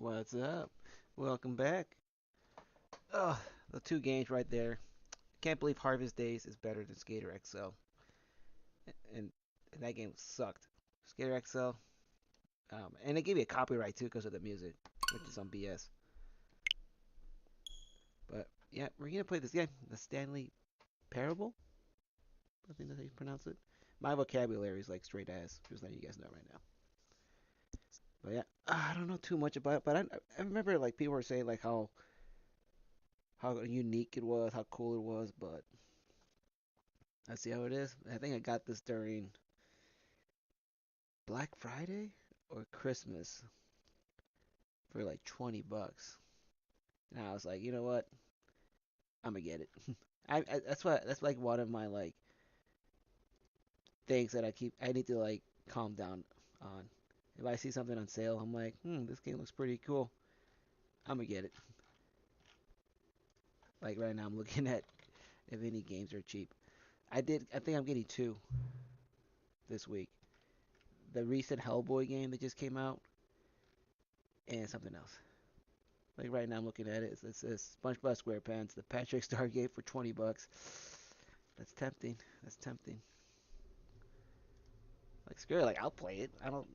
What's up? Welcome back. Oh, the two games right there. Can't believe Harvest Days is better than Skater XL. And, and that game sucked. Skater XL. And they gave you a copyright too because of the music, which is some BS. But yeah, we're gonna play this game, the Stanley Parable. I think that's how you pronounce it. My vocabulary is like straight ass. Just letting you guys know right now. But yeah, I don't know too much about it. But I remember like people were saying like how unique it was, how cool it was. But let's see how it is. I think I got this during Black Friday or Christmas for like $20. And I was like, you know what? I'm gonna get it. That's like one of my like things that I need to like calm down on. If I see something on sale, I'm like, this game looks pretty cool. I'm gonna get it. Like right now, I'm looking at if any games are cheap. I think I'm getting two this week. The recent Hellboy game that just came out, and something else. Like right now, I'm looking at it. It's SpongeBob SquarePants, the Patrick Star game for $20. That's tempting. That's tempting. Like screw it. Like I'll play it. I don't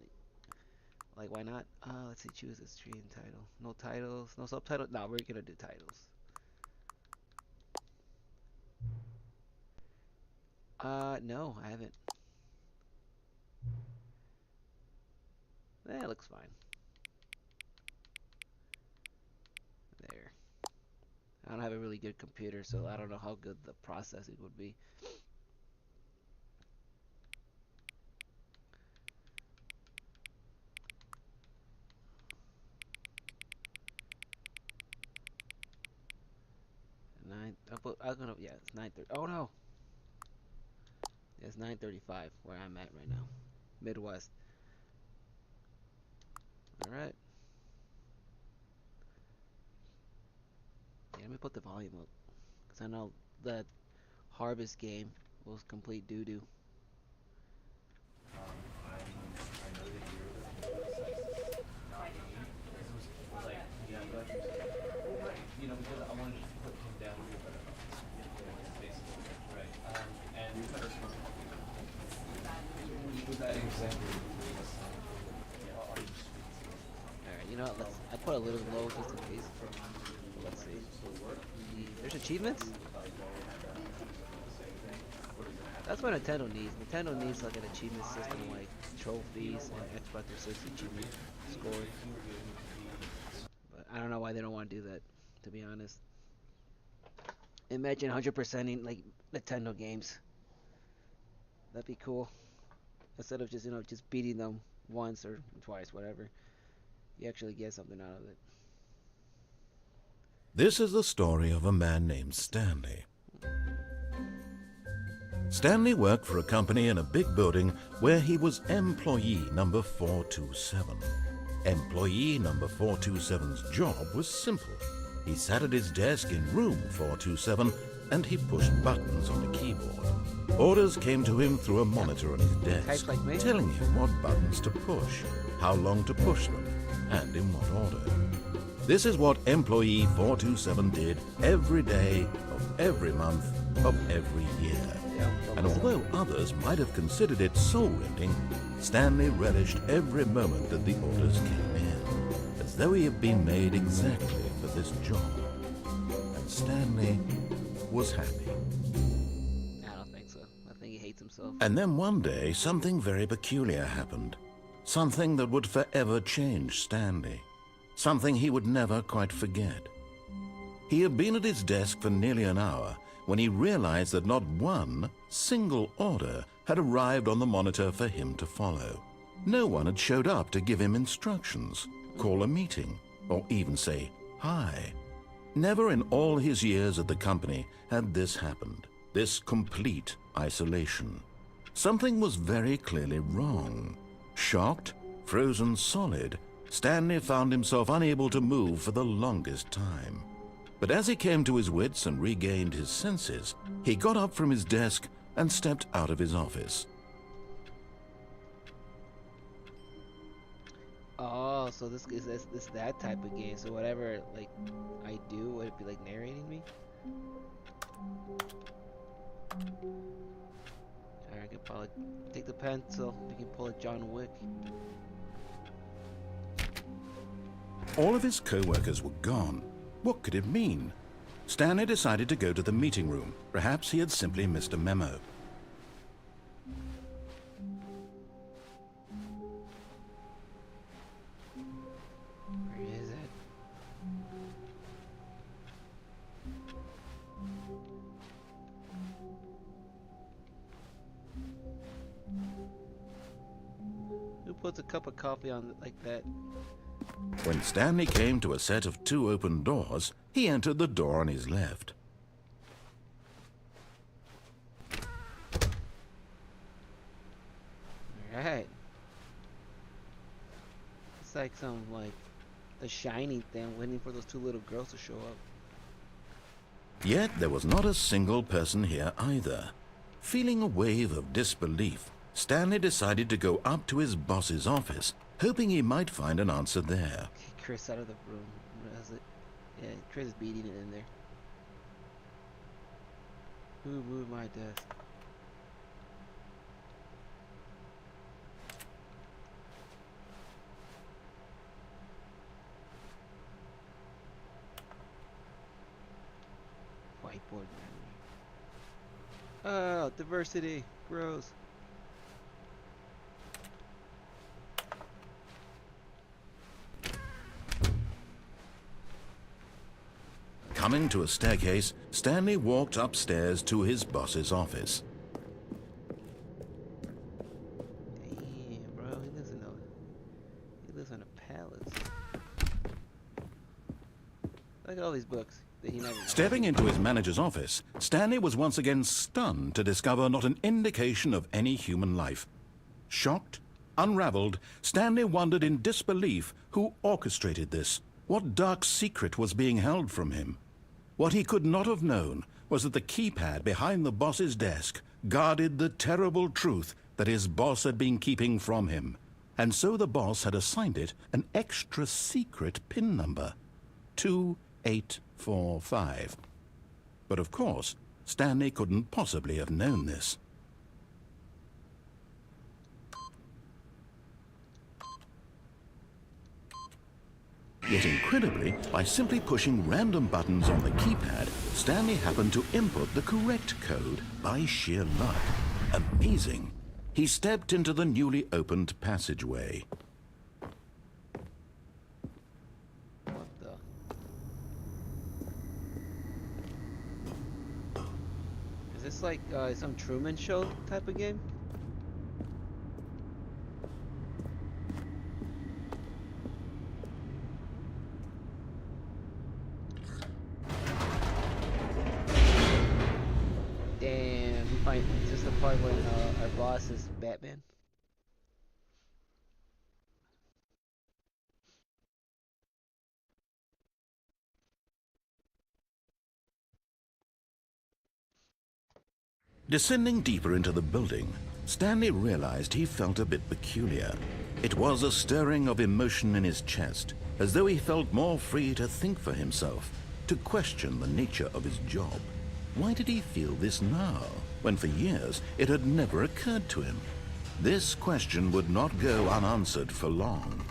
like why not? Let's see. Choose a stream title. No titles. No subtitles. No, we're gonna do titles. No, I haven't. That looks fine. There. I don't have a really good computer, so I don't know how good the processing would be. 9. I'm gonna. Yeah, it's 9:30. Oh no. It's 9:35 where I'm at right now. Midwest. All right. Yeah, let me put the volume up because I know that Harvest game was complete doo doo. Because I wanted to put him down here, but basically, right. And with that example, All right. You know what? I put a little low just in case. Let's see. There's achievements. That's what Nintendo needs. Nintendo needs like an achievement system, like trophies and Xbox 360 achievement score. But I don't know why they don't want to do that. To be honest, imagine 100%ing like Nintendo games. That'd be cool. Instead of just beating them once or twice, whatever. You actually get something out of it. This is the story of a man named Stanley. Stanley worked for a company in a big building where he was employee number 427. Employee number 427's job was simple. He sat at his desk in room 427 and he pushed buttons on a keyboard. Orders came to him through a monitor on his desk, Like me? telling him what buttons to push, how long to push them, and in what order. This is what employee 427 did every day of every month of every year. And although others might have considered it soul-rending, Stanley relished every moment that the orders came in, as though he had been made exactly for this job. And Stanley was happy. I don't think so. I think he hates himself. And then one day, something very peculiar happened. Something that would forever change Stanley. Something he would never quite forget. He had been at his desk for nearly an hour when he realized that not one single order had arrived on the monitor for him to follow. No one had showed up to give him instructions, call a meeting, or even say hi. Never in all his years at the company had this happened, this complete isolation. Something was very clearly wrong. Shocked, frozen solid, Stanley found himself unable to move for the longest time. But as he came to his wits and regained his senses, he got up from his desk and stepped out of his office. Oh, Oh, so this that type of game. So whatever like I do, would it be like narrating me? Alright, I can probably take the pencil. We can pull a John Wick. All of his co-workers were gone. What could it mean? Stanley decided to go to the meeting room. Perhaps he had simply missed a memo. Where is it? Who puts a cup of coffee on it like that? When Stanley came to a set of 2 open doors, he entered the door on his left. Alright. It's like some like the Shining thing, waiting for those 2 little girls to show up. Yet there was not a single person here either. Feeling a wave of disbelief, Stanley decided to go up to his boss's office, hoping he might find an answer there. Chris out of the room. What is it? Yeah, Chris is beating it in there. Who moved my desk? Whiteboard memory. Oh, diversity. Gross. Coming to a staircase, Stanley walked upstairs to his boss's office. Damn, bro, he lives on a palace. Look at all these books that he never. Stepping into his manager's office, Stanley was once again stunned to discover not an indication of any human life. Shocked, unraveled, Stanley wondered in disbelief who orchestrated this. What dark secret was being held from him? What he could not have known was that the keypad behind the boss's desk guarded the terrible truth that his boss had been keeping from him. And so the boss had assigned it an extra secret PIN number, 2845. But of course, Stanley couldn't possibly have known this. Yet incredibly, by simply pushing random buttons on the keypad, Stanley happened to input the correct code by sheer luck. Amazing. He stepped into the newly opened passageway. What the? Is this like some Truman Show type of game? Damn, is this the part when our boss is Batman? Descending deeper into the building, Stanley realized he felt a bit peculiar. It was a stirring of emotion in his chest, as though he felt more free to think for himself, to question the nature of his job. Why did he feel this now, when for years it had never occurred to him? This question would not go unanswered for long.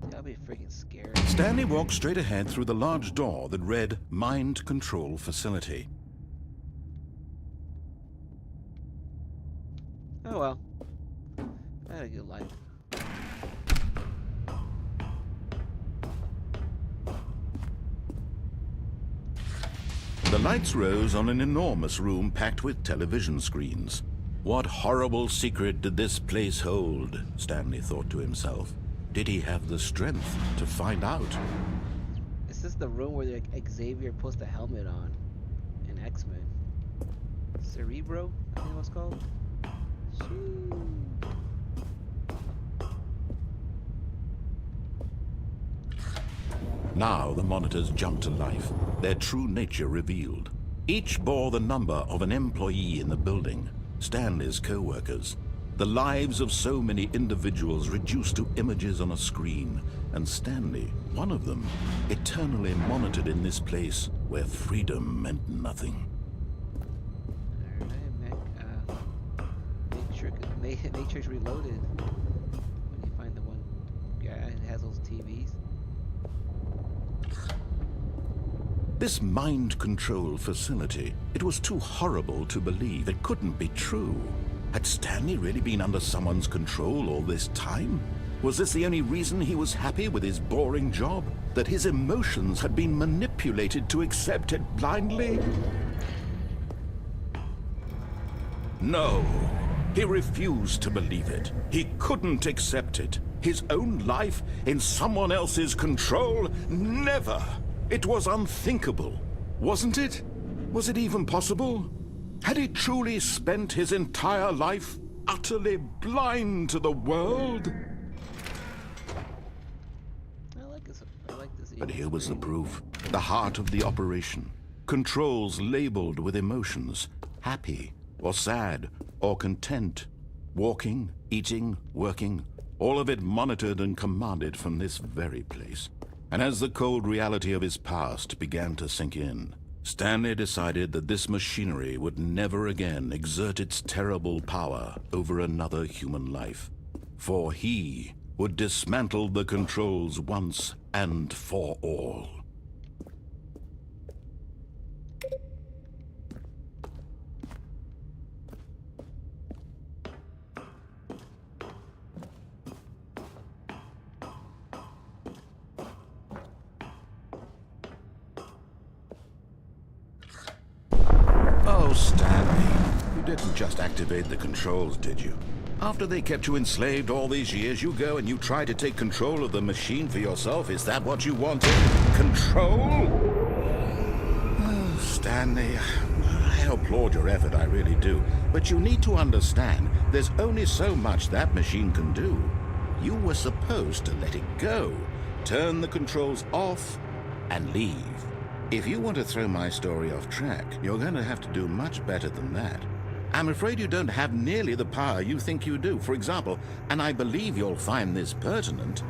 That'll be freaking scary. Stanley walked straight ahead through the large door that read Mind Control Facility. Oh well. I had a good life. The lights rose on an enormous room packed with television screens. What horrible secret did this place hold? Stanley thought to himself. Did he have the strength to find out? Is this the room where Xavier puts the helmet on in X-Men? Cerebro, I think it was called. Shoo. Now the monitors jumped to life, their true nature revealed. Each bore the number of an employee in the building, Stanley's co-workers. The lives of so many individuals reduced to images on a screen, and Stanley, one of them, eternally monitored in this place where freedom meant nothing. Alright, Matrix Reloaded. When you find the one guy that has those TVs. This mind control facility, it was too horrible to believe. It couldn't be true. Had Stanley really been under someone's control all this time? Was this the only reason he was happy with his boring job? That his emotions had been manipulated to accept it blindly? No, he refused to believe it. He couldn't accept it. His own life in someone else's control? Never! It was unthinkable, wasn't it? Was it even possible? Had he truly spent his entire life utterly blind to the world? I like this. But here was the proof. The heart of the operation. Controls labeled with emotions. Happy, or sad, or content. Walking, eating, working. All of it monitored and commanded from this very place. And as the cold reality of his past began to sink in, Stanley decided that this machinery would never again exert its terrible power over another human life. For he would dismantle the controls once and for all. Oh, Stanley, you didn't just activate the controls, did you? After they kept you enslaved all these years, you go and you try to take control of the machine for yourself. Is that what you wanted? Control? Oh, Stanley, I applaud your effort, I really do. But you need to understand, there's only so much that machine can do. You were supposed to let it go, turn the controls off, and leave. If you want to throw my story off track, you're going to have to do much better than that. I'm afraid you don't have nearly the power you think you do. For example, and I believe you'll find this pertinent,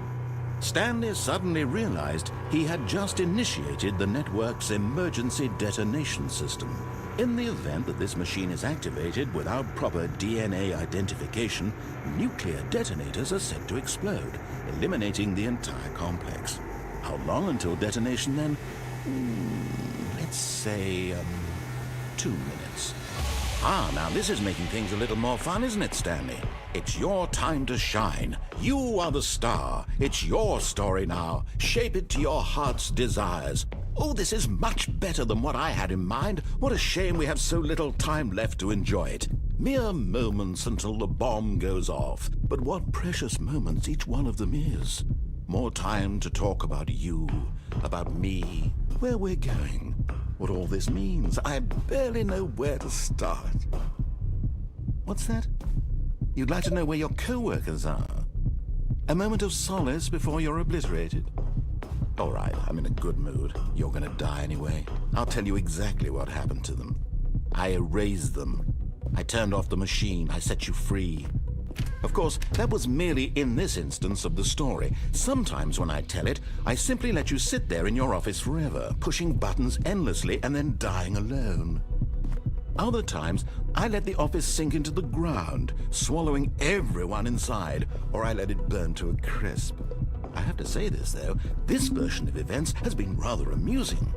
Stanley suddenly realized he had just initiated the network's emergency detonation system. In the event that this machine is activated without proper DNA identification, nuclear detonators are set to explode, eliminating the entire complex. How long until detonation then? Let's say, 2 minutes. Ah, now this is making things a little more fun, isn't it, Stanley? It's your time to shine. You are the star. It's your story now. Shape it to your heart's desires. Oh, this is much better than what I had in mind. What a shame we have so little time left to enjoy it. Mere moments until the bomb goes off. But what precious moments each one of them is. More time to talk about you, about me, where we're going, what all this means. I barely know where to start. What's that? You'd like to know where your co-workers are? A moment of solace before you're obliterated? All right, I'm in a good mood. You're gonna die anyway. I'll tell you exactly what happened to them. I erased them. I turned off the machine. I set you free. Of course, that was merely in this instance of the story. Sometimes when I tell it, I simply let you sit there in your office forever, pushing buttons endlessly and then dying alone. Other times, I let the office sink into the ground, swallowing everyone inside, or I let it burn to a crisp. I have to say this, though, this version of events has been rather amusing.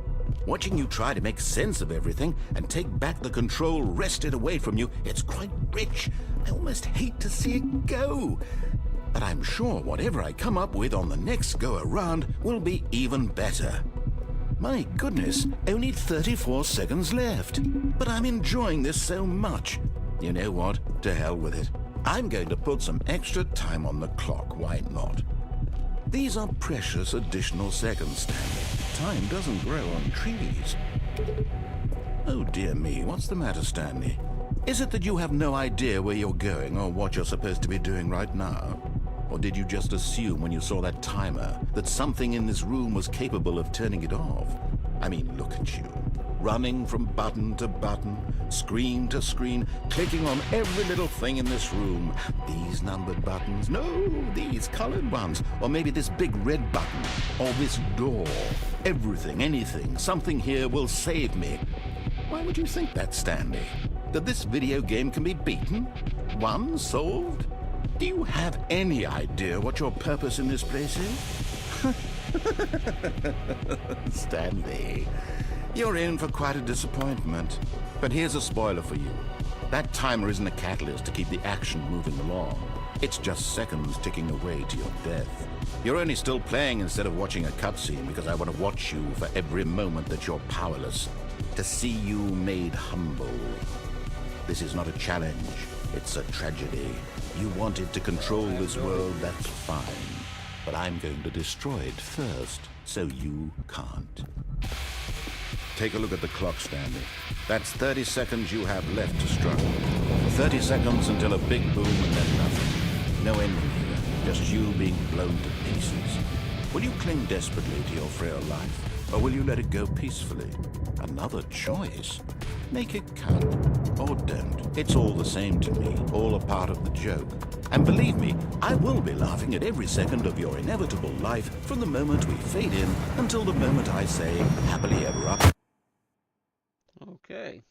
Watching you try to make sense of everything and take back the control wrested away from you, it's quite rich. I almost hate to see it go. But I'm sure whatever I come up with on the next go-around will be even better. My goodness, only 34 seconds left. But I'm enjoying this so much. You know what? To hell with it. I'm going to put some extra time on the clock, why not? These are precious additional seconds, Stanley. Time doesn't grow on trees. Oh dear me, what's the matter, Stanley? Is it that you have no idea where you're going or what you're supposed to be doing right now? Or did you just assume when you saw that timer that something in this room was capable of turning it off? I mean, look at you. running from button to button, screen to screen, clicking on every little thing in this room. These numbered buttons, no, these colored ones, or maybe this big red button, or this door. Everything, anything, something here will save me. Why would you think that, Stanley? That this video game can be beaten? Won? Solved? Do you have any idea what your purpose in this place is? Stanley, you're in for quite a disappointment. But here's a spoiler for you. That timer isn't a catalyst to keep the action moving along. It's just seconds ticking away to your death. You're only still playing instead of watching a cutscene because I want to watch you for every moment that you're powerless. To see you made humble. This is not a challenge. It's a tragedy. You wanted to control this world, that's fine. But I'm going to destroy it first, so you can't. Take a look at the clock, Stanley. That's 30 seconds you have left to struggle. 30 seconds until a big boom and then nothing. No ending here, just you being blown to pieces. Will you cling desperately to your frail life, or will you let it go peacefully? Another choice. Make it count, or don't. It's all the same to me, all a part of the joke. And believe me, I will be laughing at every second of your inevitable life from the moment we fade in until the moment I say, happily ever after. Okay.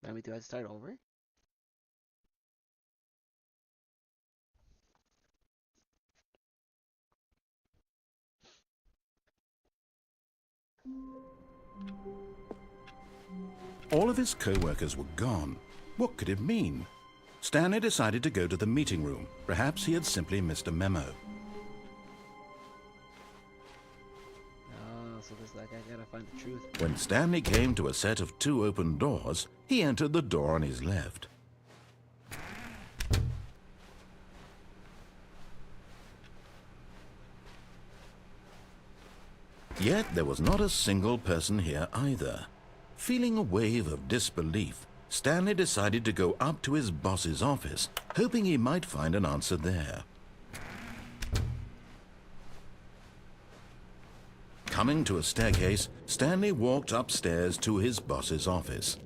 I mean, do I start over? All of his co-workers were gone. What could it mean? Stanley decided to go to the meeting room. Perhaps he had simply missed a memo. Oh, so this like I gotta find the truth. When Stanley came to a set of 2 open doors, he entered the door on his left. Yet there was not a single person here either. Feeling a wave of disbelief, Stanley decided to go up to his boss's office, hoping he might find an answer there. Coming to a staircase, Stanley walked upstairs to his boss's office.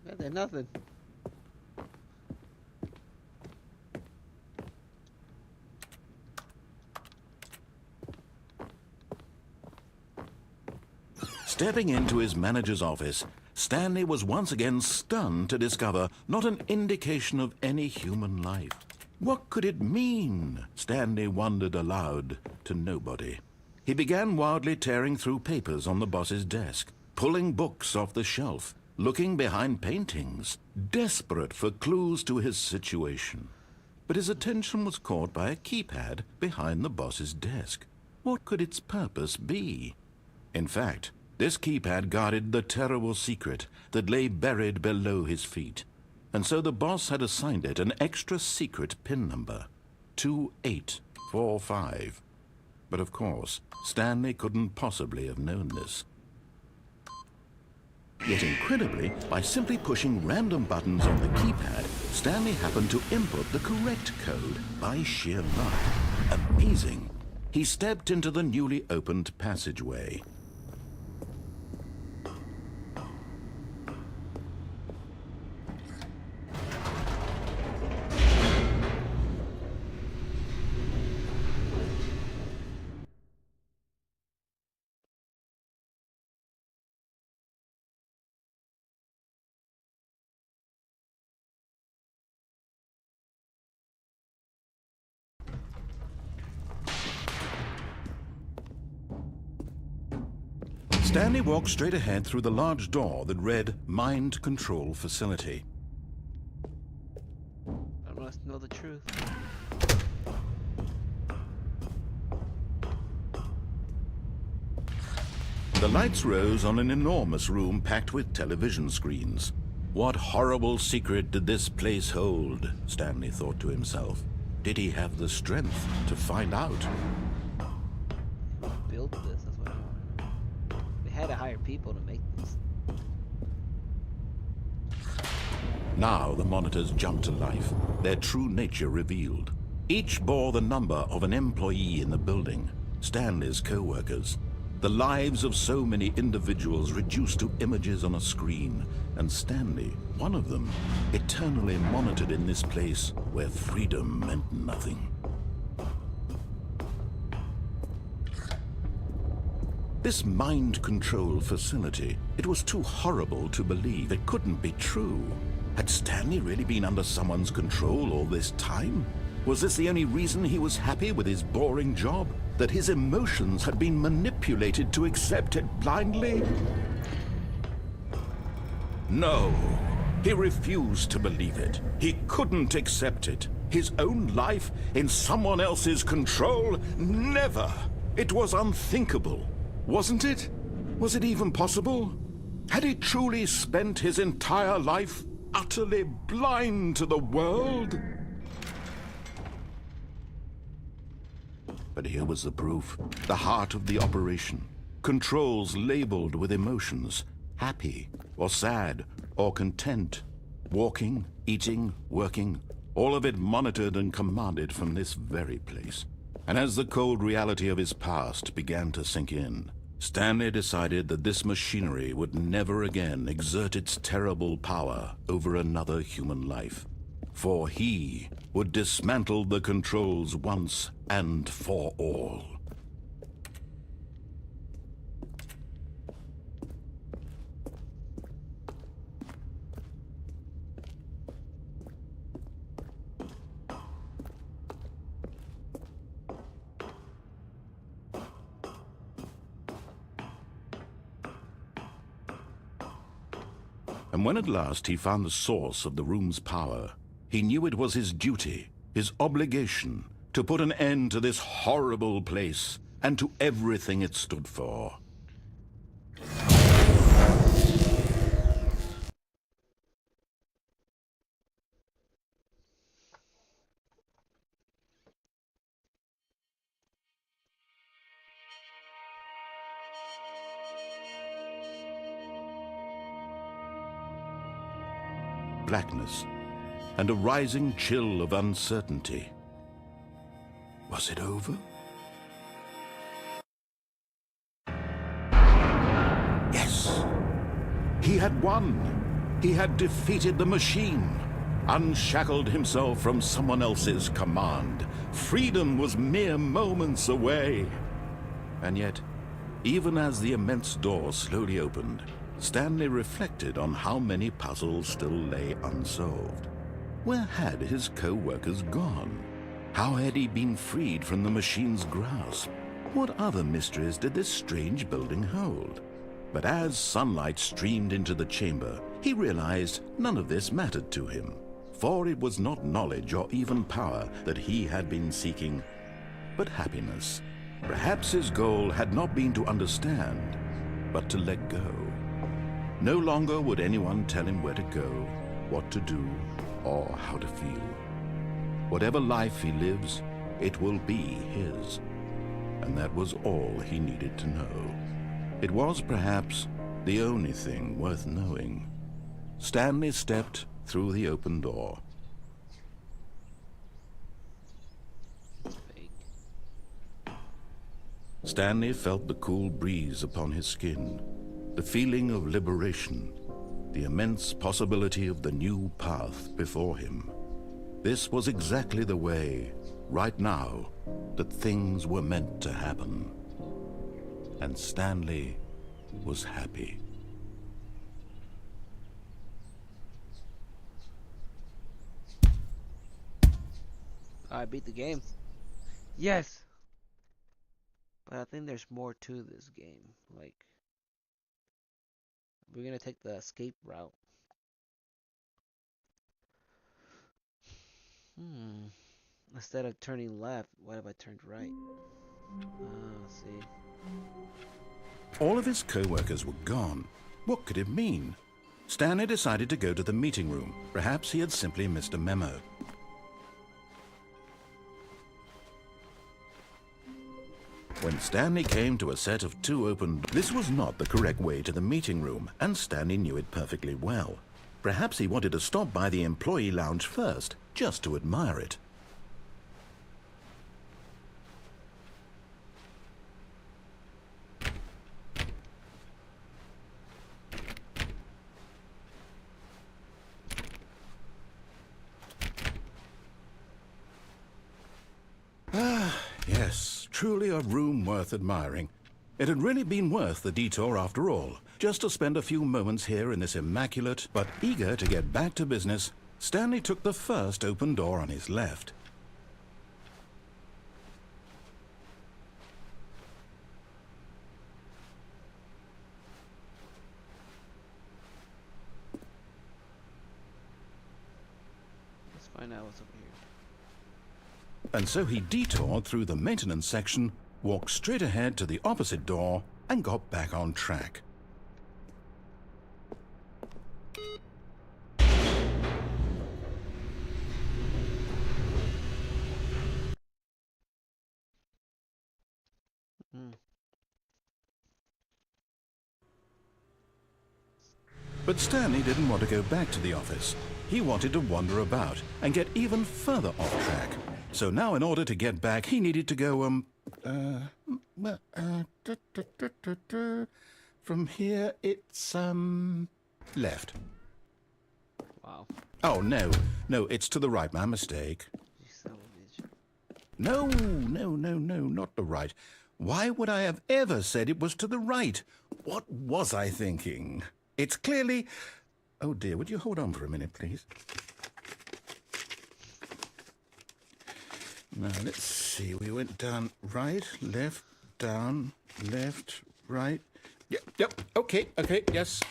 That did nothing. Stepping into his manager's office, Stanley was once again stunned to discover not an indication of any human life. What could it mean? Stanley wondered aloud to nobody. He began wildly tearing through papers on the boss's desk, pulling books off the shelf, looking behind paintings, desperate for clues to his situation. But his attention was caught by a keypad behind the boss's desk. What could its purpose be? In fact, this keypad guarded the terrible secret that lay buried below his feet, and so the boss had assigned it an extra secret PIN number. 2845. But of course, Stanley couldn't possibly have known this. Yet incredibly, by simply pushing random buttons on the keypad, Stanley happened to input the correct code by sheer luck. Amazing. He stepped into the newly opened passageway. Stanley walked straight ahead through the large door that read Mind Control Facility. I must know the truth. The lights rose on an enormous room packed with television screens. What horrible secret did this place hold? Stanley thought to himself. Did he have the strength to find out? Who built this? That's what I want to know. They had to hire people to make this. Now the monitors jumped to life, their true nature revealed. Each bore the number of an employee in the building, Stanley's co-workers. The lives of so many individuals reduced to images on a screen, and Stanley, one of them, eternally monitored in this place where freedom meant nothing. This mind control facility, it was too horrible to believe. It couldn't be true. Had Stanley really been under someone's control all this time? Was this the only reason he was happy with his boring job? That his emotions had been manipulated to accept it blindly? No, he refused to believe it. He couldn't accept it. His own life in someone else's control? Never! It was unthinkable. Wasn't it? Was it even possible? Had he truly spent his entire life utterly blind to the world? But here was the proof, the heart of the operation. Controls labeled with emotions, happy or sad or content. Walking, eating, working, all of it monitored and commanded from this very place. And as the cold reality of his past began to sink in, Stanley decided that this machinery would never again exert its terrible power over another human life. For he would dismantle the controls once and for all. And when at last he found the source of the room's power, he knew it was his duty, his obligation, to put an end to this horrible place and to everything it stood for. Blackness and a rising chill of uncertainty. Was it over? Yes! He had won! He had defeated the machine, unshackled himself from someone else's command. Freedom was mere moments away. And yet, even as the immense door slowly opened, Stanley reflected on how many puzzles still lay unsolved. Where had his co-workers gone? How had he been freed from the machine's grasp? What other mysteries did this strange building hold? But as sunlight streamed into the chamber, he realized none of this mattered to him, for it was not knowledge or even power that he had been seeking, but happiness. Perhaps his goal had not been to understand, but to let go. No longer would anyone tell him where to go, what to do, or how to feel. Whatever life he lives, it will be his. And that was all he needed to know. It was perhaps the only thing worth knowing. Stanley stepped through the open door. Fake. Stanley felt the cool breeze upon his skin, the feeling of liberation, the immense possibility of the new path before him. This was exactly the way, right now, that things were meant to happen. And Stanley was happy. I beat the game. Yes! But I think there's more to this game. Like, we're gonna take the escape route. Instead of turning left, what if I turned right? Let's see. All of his co-workers were gone. What could it mean? Stanley decided to go to the meeting room. Perhaps he had simply missed a memo. When Stanley came to a set of two open doors, this was not the correct way to the meeting room, and Stanley knew it perfectly well. Perhaps he wanted to stop by the employee lounge first, just to admire it. Yes, truly a room worth admiring. It had really been worth the detour after all, just to spend a few moments here in this immaculate, but eager to get back to business. Stanley took the first open door on his left. Let's find out what's over here. And so he detoured through the maintenance section, walked straight ahead to the opposite door, and got back on track. But Stanley didn't want to go back to the office. He wanted to wander about and get even further off track. So now in order to get back, he needed to go, from here it's, left. Wow. Oh, no, it's to the right, my mistake. You son of a bitch. No, not the right. Why would I have ever said it was to the right? What was I thinking? It's clearly... Oh dear, would you hold on for a minute, please? Now, let's see. We went down right, left, down, left, right. Yep, okay, yes.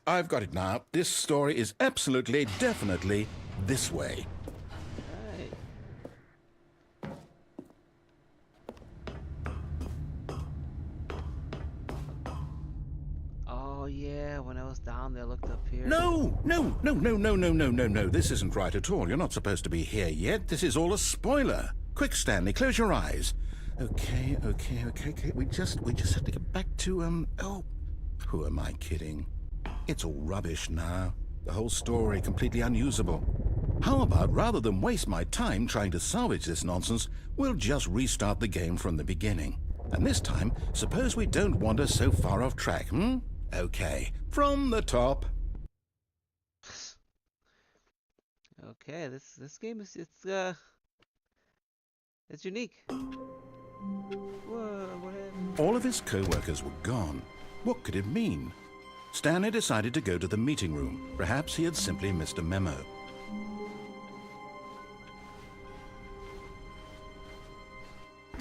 I've got it now. This story is absolutely, definitely this way. Right. Oh yeah, when I was down there, I looked up here. No. This isn't right at all. You're not supposed to be here yet. This is all a spoiler. Quick, Stanley, close your eyes. Okay. We just have to get back to, oh, who am I kidding? It's all rubbish now. The whole story completely unusable. How about, rather than waste my time trying to salvage this nonsense, we'll just restart the game from the beginning. And this time, suppose we don't wander so far off track, Okay, from the top. Okay, this game is it's unique. Whoa, what happened? All of his co-workers were gone. What could it mean? Stanley decided to go to the meeting room. Perhaps he had simply missed a memo.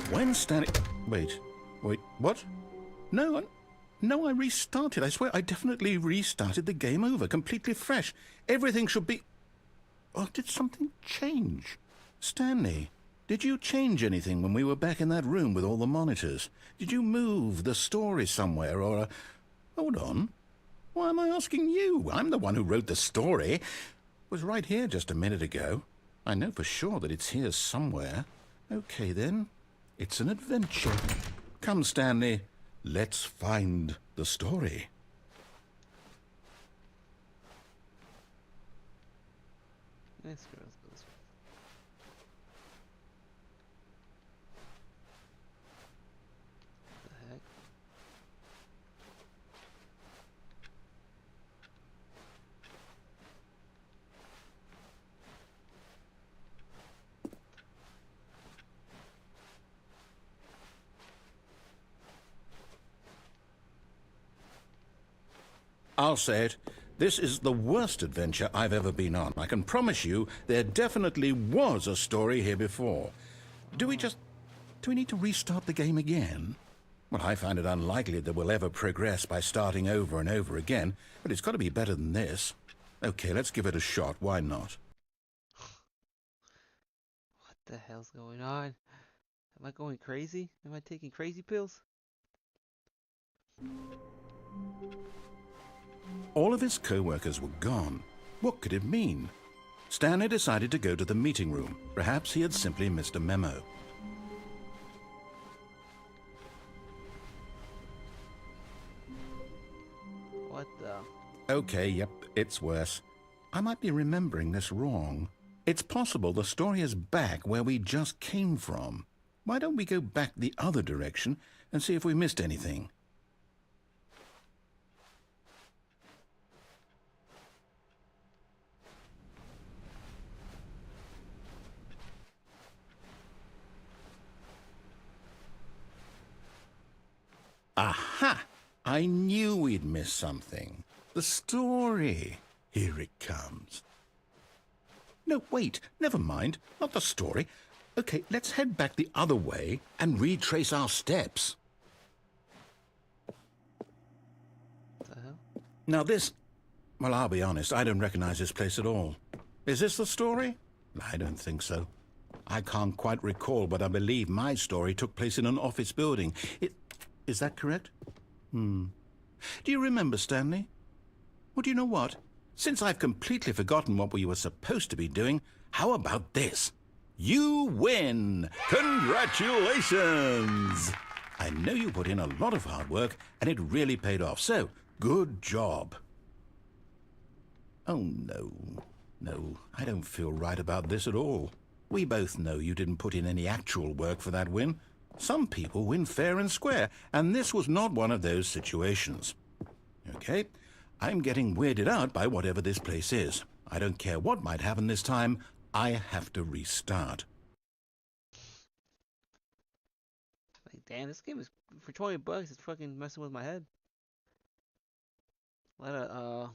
When Stanley... Wait, what? No, I restarted. I swear I definitely restarted the game over, completely fresh. Everything should be... Oh, did something change? Stanley, did you change anything when we were back in that room with all the monitors? Did you move the story somewhere, or... Hold on. Why am I asking you? I'm the one who wrote the story. It was right here just a minute ago. I know for sure that it's here somewhere. Okay, then. It's an adventure. Come, Stanley. Let's find the story. Let's go this way. What the heck? I'll say it. This is the worst adventure I've ever been on. I can promise you there definitely was a story here before. Do we need to restart the game again? Well, I find it unlikely that we'll ever progress by starting over and over again, but it's got to be better than this. Okay, let's give it a shot. Why not? What the hell's going on? Am I going crazy? Am I taking crazy pills? All of his co-workers were gone. What could it mean? Stanley decided to go to the meeting room. Perhaps he had simply missed a memo. What the? Okay, yep, it's worse. I might be remembering this wrong. It's possible the story is back where we just came from. Why don't we go back the other direction and see if we missed anything? Aha! I knew we'd miss something. The story. Here it comes. No, wait, never mind. Not the story. Okay, let's head back the other way and retrace our steps. What the hell? Now this... Well, I'll be honest, I don't recognize this place at all. Is this the story? I don't think so. I can't quite recall, but I believe my story took place in an office building. Is that correct? Do you remember, Stanley? Well, do you know what? Since I've completely forgotten what we were supposed to be doing, how about this? You win! Congratulations! I know you put in a lot of hard work, and it really paid off, so good job. Oh, no. No, I don't feel right about this at all. We both know you didn't put in any actual work for that win. Some people win fair and square, and this was not one of those situations. Okay, I'm getting weirded out by whatever this place is. I don't care what might happen this time. I have to restart. Like, damn, this game is for $20. It's fucking messing with my head. A lot of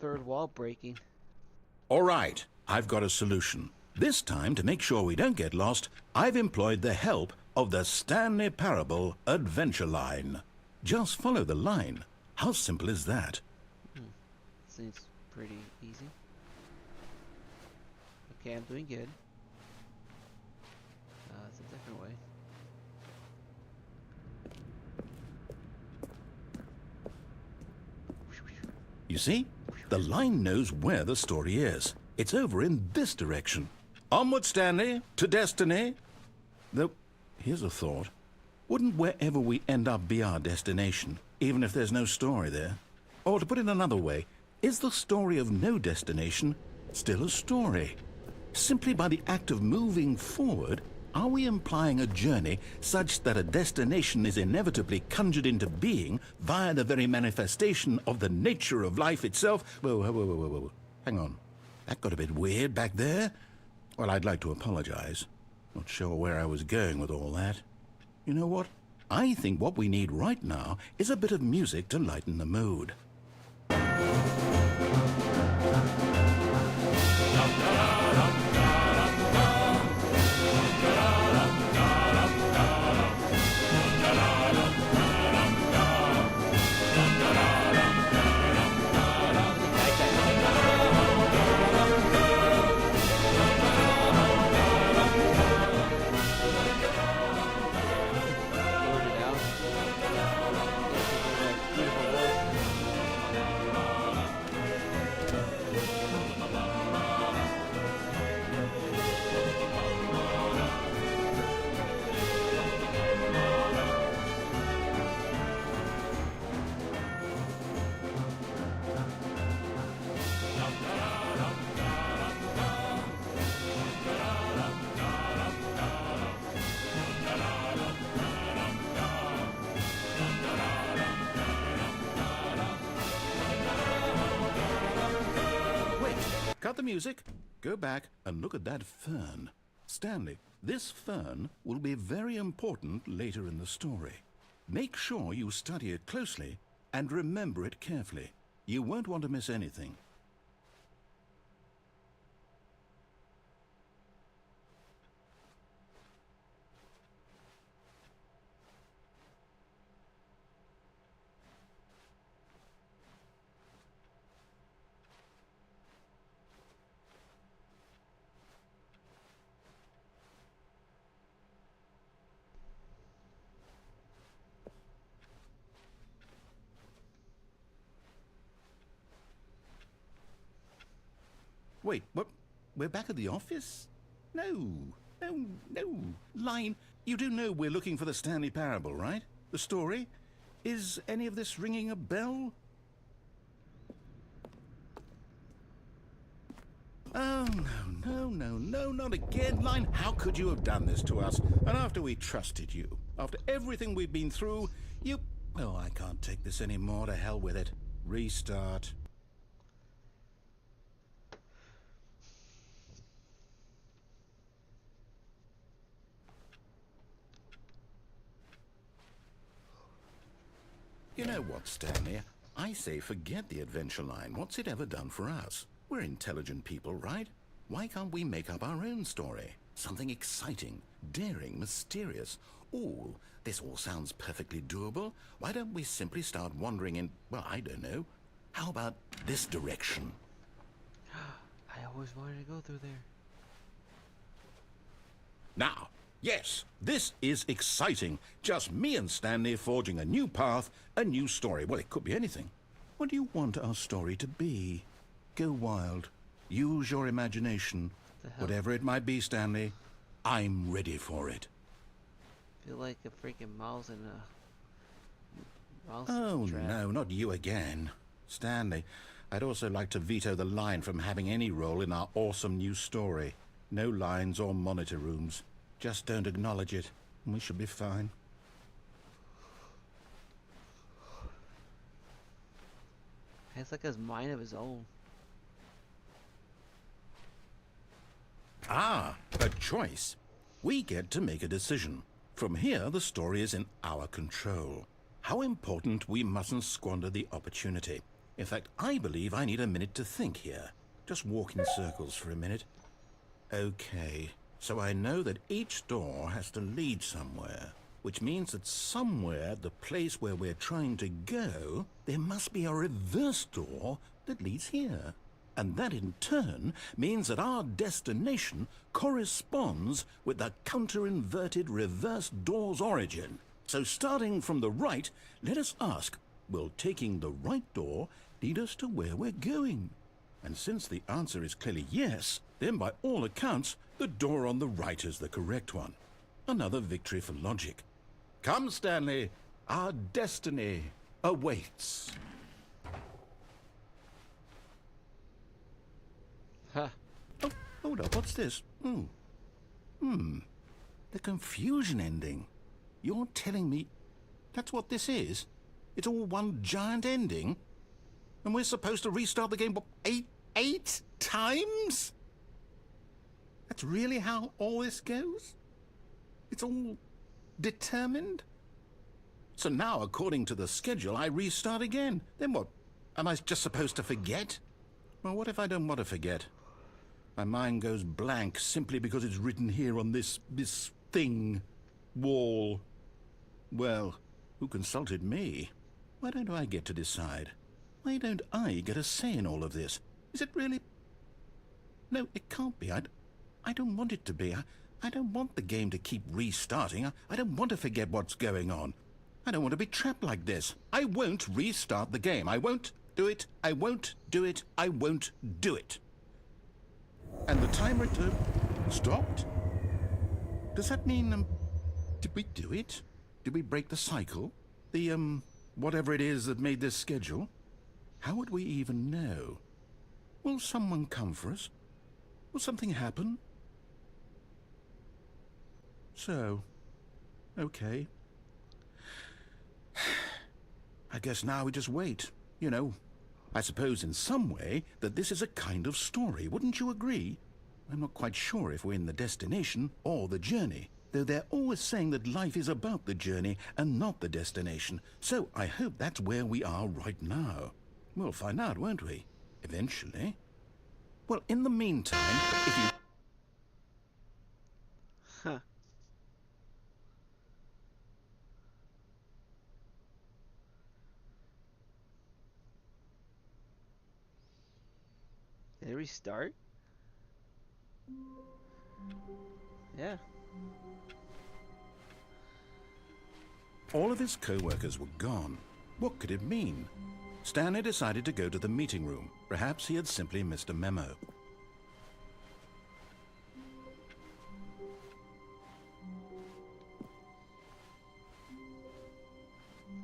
third wall breaking. All right, I've got a solution. This time, to make sure we don't get lost, I've employed the help of the Stanley Parable Adventure Line. Just follow the line. How simple is that? Seems pretty easy. Okay, I'm doing good. It's a different way. You see? The line knows where the story is. It's over in this direction. Onward, Stanley, to destiny. Though, here's a thought. Wouldn't wherever we end up be our destination, even if there's no story there? Or to put it another way, is the story of no destination still a story? Simply by the act of moving forward, are we implying a journey such that a destination is inevitably conjured into being via the very manifestation of the nature of life itself? Whoa. Hang on. That got a bit weird back there. Well, I'd like to apologize. Not sure where I was going with all that. You know what? I think what we need right now is a bit of music to lighten the mood. Blurred it out. That beautiful voice. cut the music, go back and look at that fern. Stanley, this fern will be very important later in the story. Make sure you study it closely and remember it carefully. You won't want to miss anything. Wait, what? We're back at the office? No, no. Line, you do know we're looking for the Stanley Parable, right? The story? Is any of this ringing a bell? Oh, no, not again, Line. How could you have done this to us? And after we trusted you, after everything we've been through, you... Oh, I can't take this anymore. To hell with it. Restart. You know what, Stanley? I say forget the adventure line. What's it ever done for us? We're intelligent people, right? Why can't we make up our own story? Something exciting, daring, mysterious. Ooh, this all sounds perfectly doable. Why don't we simply start wandering in, well, I don't know. How about this direction? I always wanted to go through there. Now, yes, this is exciting. Just me and Stanley forging a new path, a new story. Well, it could be anything. What do you want our story to be? Go wild. Use your imagination. Whatever it might be, Stanley, I'm ready for it. Feel like a freaking mouse in a mouse Oh, trap. no, not you again. Stanley, I'd also like to veto the line from having any role in our awesome new story. No lines or monitor rooms. Just don't acknowledge it, and we should be fine. It's like a mind of his own. Ah, a choice. We get to make a decision. From here, the story is in our control. How important we mustn't squander the opportunity. In fact, I believe I need a minute to think here. Just walk in circles for a minute. Okay, so I know that each door has to lead somewhere, which means that somewhere, the place where we're trying to go, there must be a reverse door that leads here. And that in turn means that our destination corresponds with the counter-inverted reverse door's origin. So starting from the right, let us ask, will taking the right door lead us to where we're going? And since the answer is clearly yes, then by all accounts, the door on the right is the correct one. Another victory for logic. Come, Stanley, our destiny awaits. Ha! Oh, hold up, what's this? The confusion ending. You're telling me that's what this is? It's all one giant ending? And we're supposed to restart the game, what, eight times? That's really how all this goes? It's all determined? So now, according to the schedule, I restart again. Then what? Am I just supposed to forget? Well, what if I don't want to forget? My mind goes blank simply because it's written here on this thing, wall. Well, who consulted me? Why don't I get to decide? Why don't I get a say in all of this? Is it really... No, it can't be. I don't want it to be. I don't want the game to keep restarting. I don't want to forget what's going on. I don't want to be trapped like this. I won't restart the game. I won't do it. I won't do it. I won't do it. And the timer stopped? Does that mean, did we do it? Did we break the cycle? The, whatever it is that made this schedule? How would we even know? Will someone come for us? Will something happen? So, okay. I guess now we just wait. You know, I suppose in some way that this is a kind of story, wouldn't you agree? I'm not quite sure if we're in the destination or the journey, though they're always saying that life is about the journey and not the destination, so I hope that's where we are right now. We'll find out, won't we? Eventually. Well, in the meantime, if you... Huh. Did it restart? Yeah. All of his co-workers were gone. What could it mean? Stanley decided to go to the meeting room. Perhaps he had simply missed a memo.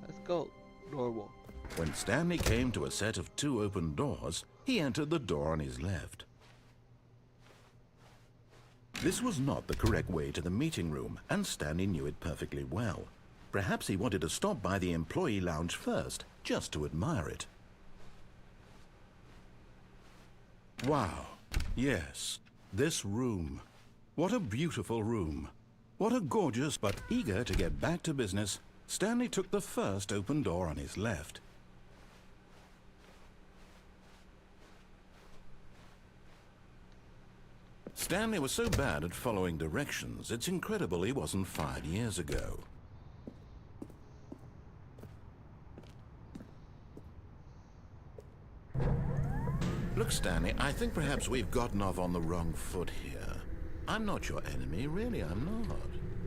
Let's go. Normal. When Stanley came to a set of 2 open doors, he entered the door on his left. This was not the correct way to the meeting room, and Stanley knew it perfectly well. Perhaps he wanted to stop by the employee lounge first, just to admire it. Wow. Yes, this room. What a beautiful room. What a gorgeous, but eager to get back to business, Stanley took the first open door on his left. Stanley was so bad at following directions, it's incredible he wasn't fired years ago. Look, Stanley, I think perhaps we've gotten off on the wrong foot here. I'm not your enemy, really, I'm not.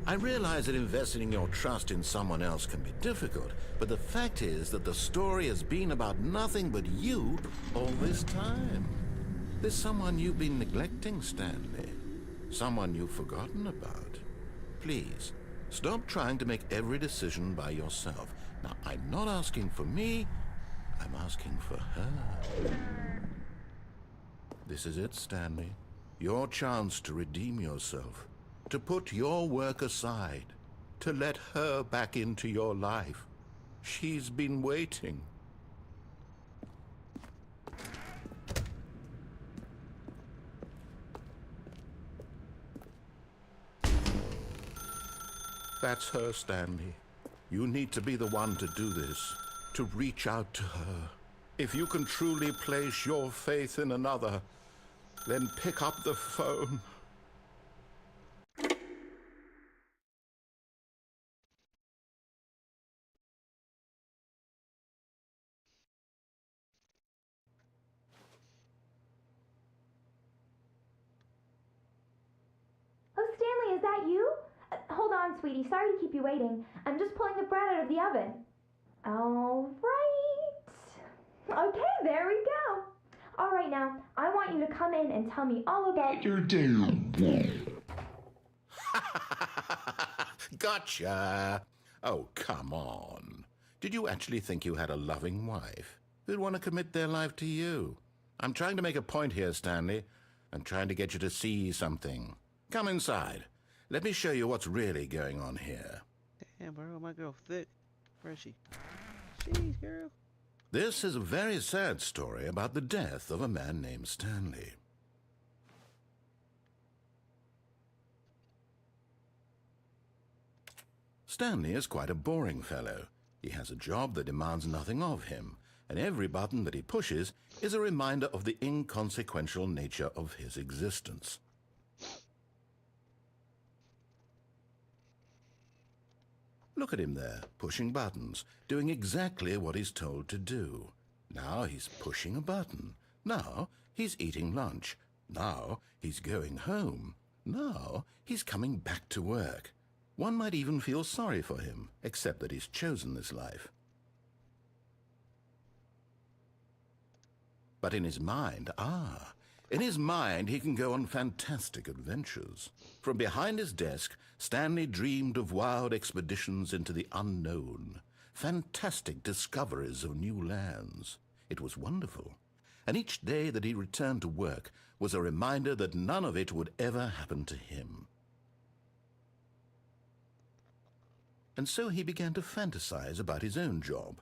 I realize that investing your trust in someone else can be difficult, but the fact is that the story has been about nothing but you all this time. There's someone you've been neglecting, Stanley. Someone you've forgotten about. Please, stop trying to make every decision by yourself. Now, I'm not asking for me, I'm asking for her. This is it, Stanley. Your chance to redeem yourself. To put your work aside. To let her back into your life. She's been waiting. That's her, Stanley. You need to be the one to do this, to reach out to her. If you can truly place your faith in another, then pick up the phone. Oh, Stanley, is that you? Hold on, sweetie. Sorry to keep you waiting. I'm just pulling the bread out of the oven. All right. Okay, there we go. All right, now, I want you to come in and tell me all about your day. Gotcha. Oh, come on. Did you actually think you had a loving wife who'd want to commit their life to you? I'm trying to make a point here, Stanley. I'm trying to get you to see something. Come inside. Let me show you what's really going on here. Damn, bro, my girl thick. Where is she? Jeez, girl. This is a very sad story about the death of a man named Stanley. Stanley is quite a boring fellow. He has a job that demands nothing of him, and every button that he pushes is a reminder of the inconsequential nature of his existence. Look at him there, pushing buttons, doing exactly what he's told to do. Now he's pushing a button. Now he's eating lunch. Now he's going home. Now he's coming back to work. One might even feel sorry for him, except that he's chosen this life. But in his mind, in his mind he can go on fantastic adventures. From behind his desk, Stanley dreamed of wild expeditions into the unknown, fantastic discoveries of new lands. It was wonderful. And each day that he returned to work was a reminder that none of it would ever happen to him. And so he began to fantasize about his own job.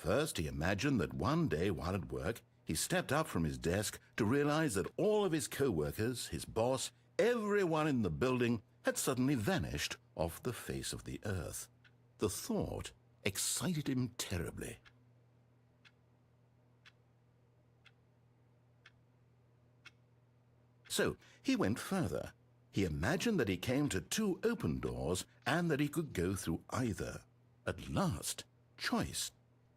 First, he imagined that one day while at work, he stepped up from his desk to realize that all of his co-workers, his boss, everyone in the building had suddenly vanished off the face of the earth. The thought excited him terribly. So he went further. He imagined that he came to 2 open doors and that he could go through either. At last, choice.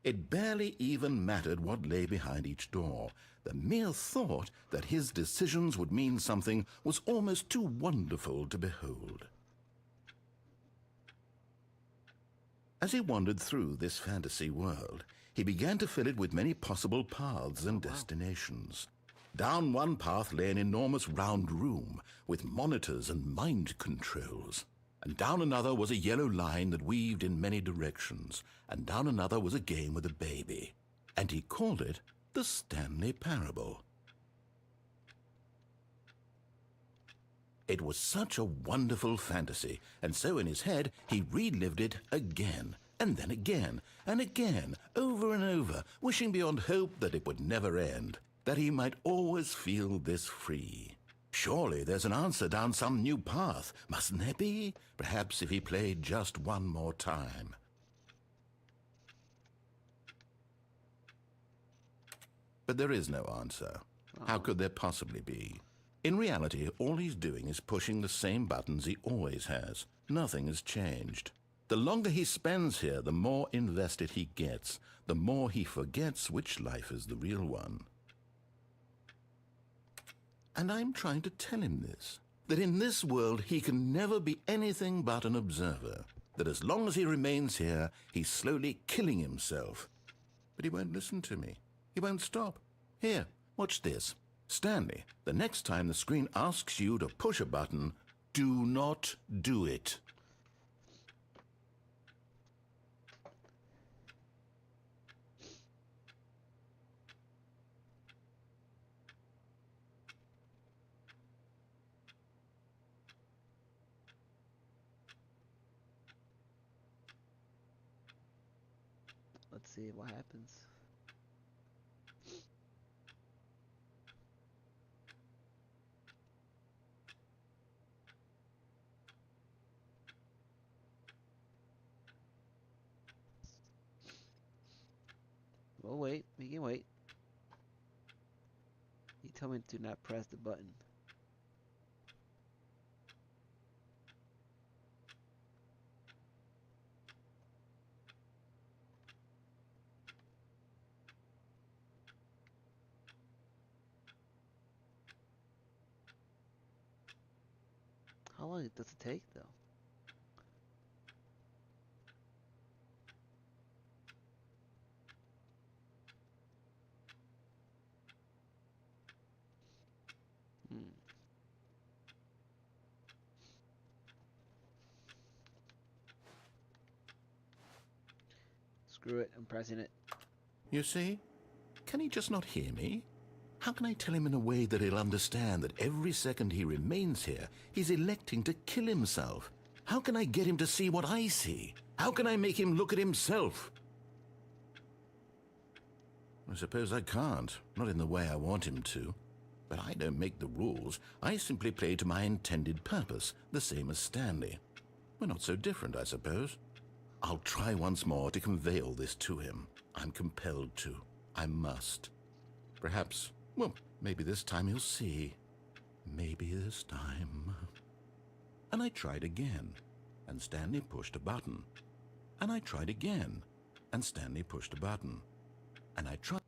It barely even mattered what lay behind each door. The mere thought that his decisions would mean something was almost too wonderful to behold. As he wandered through this fantasy world, he began to fill it with many possible paths and destinations. Down one path lay an enormous round room with monitors and mind controls. And down another was a yellow line that weaved in many directions. And down another was a game with a baby. And he called it the Stanley Parable. It was such a wonderful fantasy, and so in his head he relived it again, and then again, and again, over and over, wishing beyond hope that it would never end, that he might always feel this free. Surely there's an answer down some new path, mustn't there be? Perhaps if he played just one more time. But there is no answer. How could there possibly be? In reality, all he's doing is pushing the same buttons he always has. Nothing has changed. The longer he spends here, the more invested he gets, the more he forgets which life is the real one. And I'm trying to tell him this, that in this world he can never be anything but an observer, that as long as he remains here, he's slowly killing himself. But he won't listen to me. He won't stop. Here, watch this. Stanley, the next time the screen asks you to push a button, do not do it. Let's see what happens. We'll wait. We can wait. You told me to not press the button. How long does it take, though? Screw it, I'm pressing it. You see? Can he just not hear me? How can I tell him in a way that he'll understand that every second he remains here, he's electing to kill himself? How can I get him to see what I see? How can I make him look at himself? I suppose I can't, not in the way I want him to. But I don't make the rules. I simply play to my intended purpose, the same as Stanley. We're not so different, I suppose. I'll try once more to convey all this to him. I'm compelled to. I must. Perhaps, well, maybe this time he'll see. Maybe this time. And I tried again, and Stanley pushed a button. And I tried again, and Stanley pushed a button. And I tried.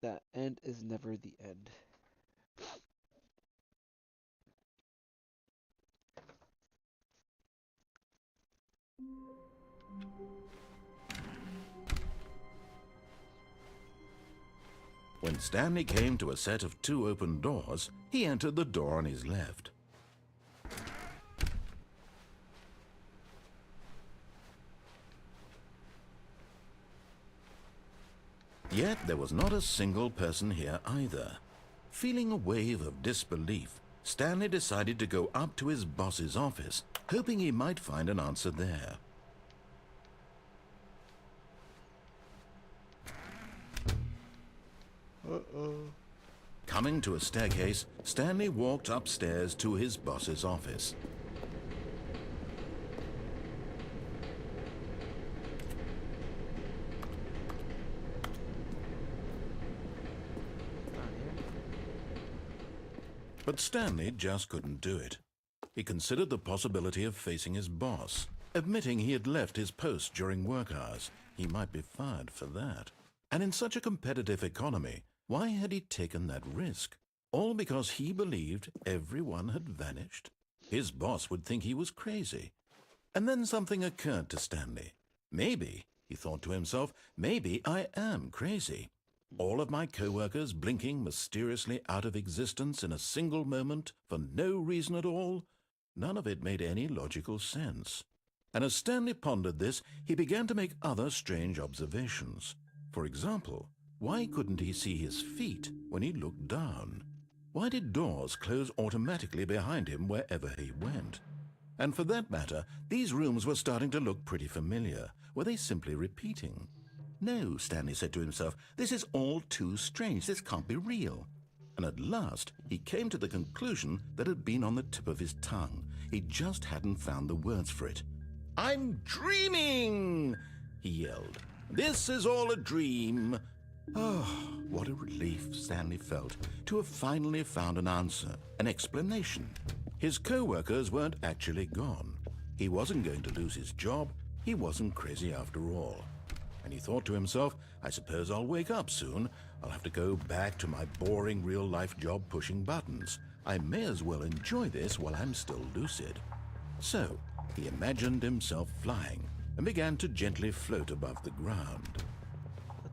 That end is never the end. When Stanley came to a set of 2 open doors, he entered the door on his left. Yet there was not a single person here either. Feeling a wave of disbelief, Stanley decided to go up to his boss's office, hoping he might find an answer there. Coming to a staircase, Stanley walked upstairs to his boss's office. But Stanley just couldn't do it. He considered the possibility of facing his boss, admitting he had left his post during work hours. He might be fired for that. And in such a competitive economy, why had he taken that risk? All because he believed everyone had vanished? His boss would think he was crazy. And then something occurred to Stanley. Maybe, he thought to himself, maybe I am crazy. All of my co-workers blinking mysteriously out of existence in a single moment for no reason at all? None of it made any logical sense. And as Stanley pondered this, he began to make other strange observations. For example, why couldn't he see his feet when he looked down? Why did doors close automatically behind him wherever he went? And for that matter, these rooms were starting to look pretty familiar. Were they simply repeating? No, Stanley said to himself, this is all too strange. This can't be real. And at last, he came to the conclusion that had been on the tip of his tongue. He just hadn't found the words for it. "I'm dreaming!" he yelled. "This is all a dream." Oh, what a relief Stanley felt to have finally found an answer, an explanation. His co-workers weren't actually gone. He wasn't going to lose his job. He wasn't crazy after all. And he thought to himself, I suppose I'll wake up soon. I'll have to go back to my boring real-life job pushing buttons. I may as well enjoy this while I'm still lucid. So he imagined himself flying and began to gently float above the ground.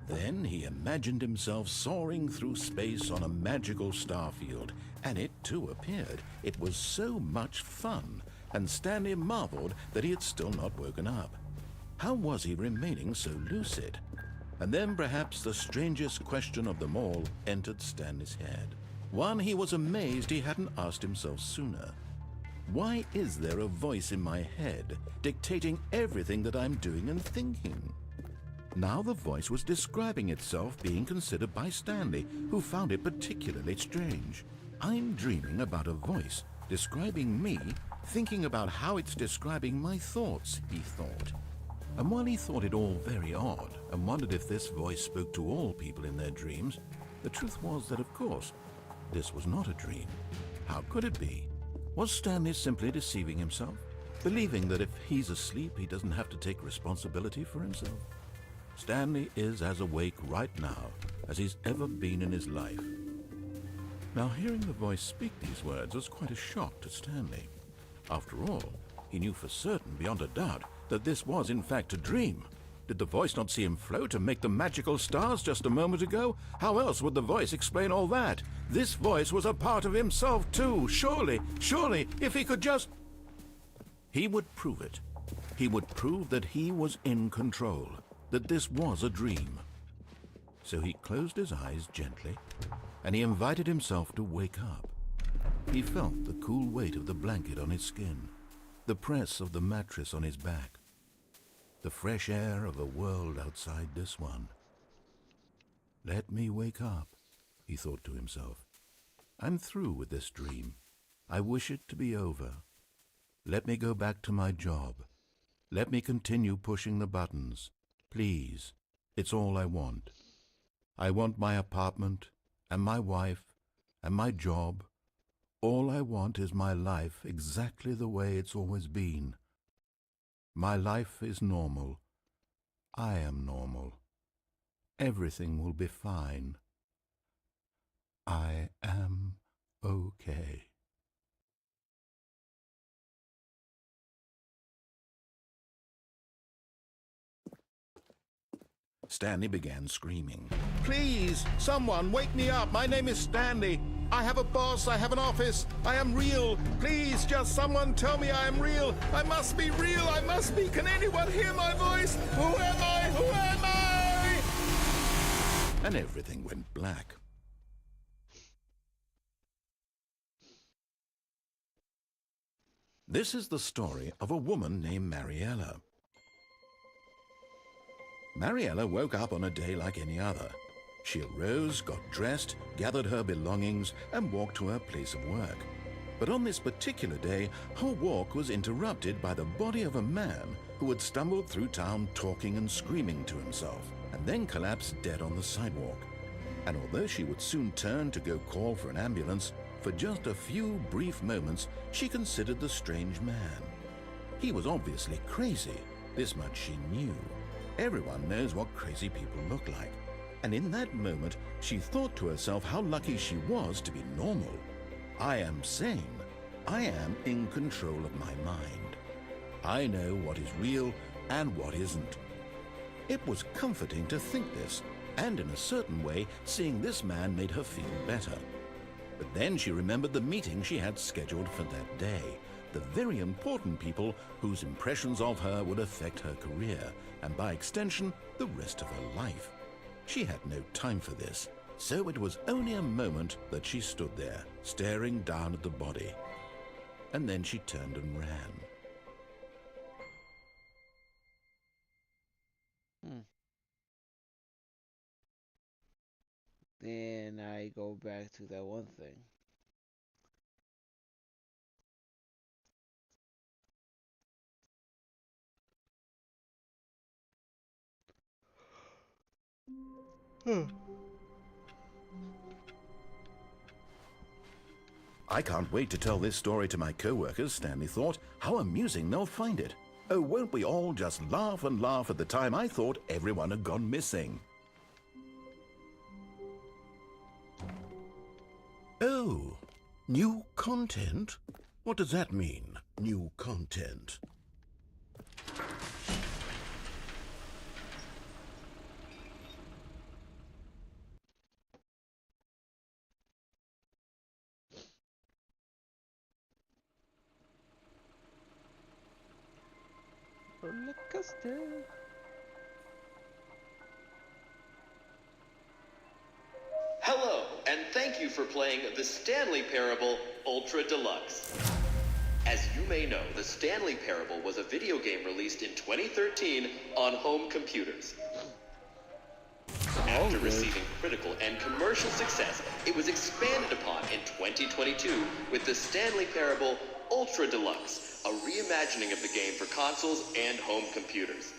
Then he imagined himself soaring through space on a magical starfield, and it too appeared. It was so much fun, and Stanley marveled that he had still not woken up. How was he remaining so lucid? And then perhaps the strangest question of them all entered Stanley's head. One he was amazed he hadn't asked himself sooner. Why is there a voice in my head dictating everything that I'm doing and thinking? Now the voice was describing itself being considered by Stanley, who found it particularly strange. I'm dreaming about a voice describing me, thinking about how it's describing my thoughts, he thought. And while he thought it all very odd and wondered if this voice spoke to all people in their dreams, the truth was that, of course, this was not a dream. How could it be? Was Stanley simply deceiving himself, believing that if he's asleep, he doesn't have to take responsibility for himself? Stanley is as awake right now as he's ever been in his life. Now, hearing the voice speak these words was quite a shock to Stanley. After all, he knew for certain, beyond a doubt, that this was in fact a dream. Did the voice not see him float and make the magical stars just a moment ago? How else would the voice explain all that? This voice was a part of himself too. Surely, if he could just... He would prove it. He would prove that he was in control, that this was a dream. So he closed his eyes gently, and he invited himself to wake up. He felt the cool weight of the blanket on his skin, the press of the mattress on his back, the fresh air of a world outside this one. Let me wake up, he thought to himself. I'm through with this dream. I wish it to be over. Let me go back to my job. Let me continue pushing the buttons. Please, it's all I want. I want my apartment, and my wife, and my job. All I want is my life exactly the way it's always been. My life is normal. I am normal. Everything will be fine. I am okay. Stanley began screaming. Please, someone, wake me up. My name is Stanley. I have a boss. I have an office. I am real. Please, just someone tell me I am real. I must be real. I must be. Can anyone hear my voice? Who am I? Who am I? and everything went black. This is the story of a woman named Mariella. Mariella woke up on a day like any other. She arose, got dressed, gathered her belongings, and walked to her place of work. But on this particular day, her walk was interrupted by the body of a man who had stumbled through town talking and screaming to himself, and then collapsed dead on the sidewalk. And although she would soon turn to go call for an ambulance, for just a few brief moments she considered the strange man. He was obviously crazy, this much she knew. Everyone knows what crazy people look like. And in that moment, she thought to herself how lucky she was to be normal. I am sane. I am in control of my mind. I know what is real and what isn't. It was comforting to think this, and in a certain way, seeing this man made her feel better. But then she remembered the meeting she had scheduled for that day, the very important people whose impressions of her would affect her career, and by extension, the rest of her life. She had no time for this, so it was only a moment that she stood there, staring down at the body. And then she turned and ran. Then I go back to that one thing. I can't wait to tell this story to my co-workers, Stanley thought. How amusing they'll find it. Oh, won't we all just laugh and laugh at the time I thought everyone had gone missing. Oh, new content? What does that mean, new content? Roller coaster. Hello, and thank you for playing the Stanley Parable Ultra Deluxe. As you may know, the Stanley Parable was a video game released in 2013 on home computers. After receiving critical and commercial success, it was expanded upon in 2022 with the Stanley Parable Ultra Deluxe, a reimagining of the game for consoles and home computers.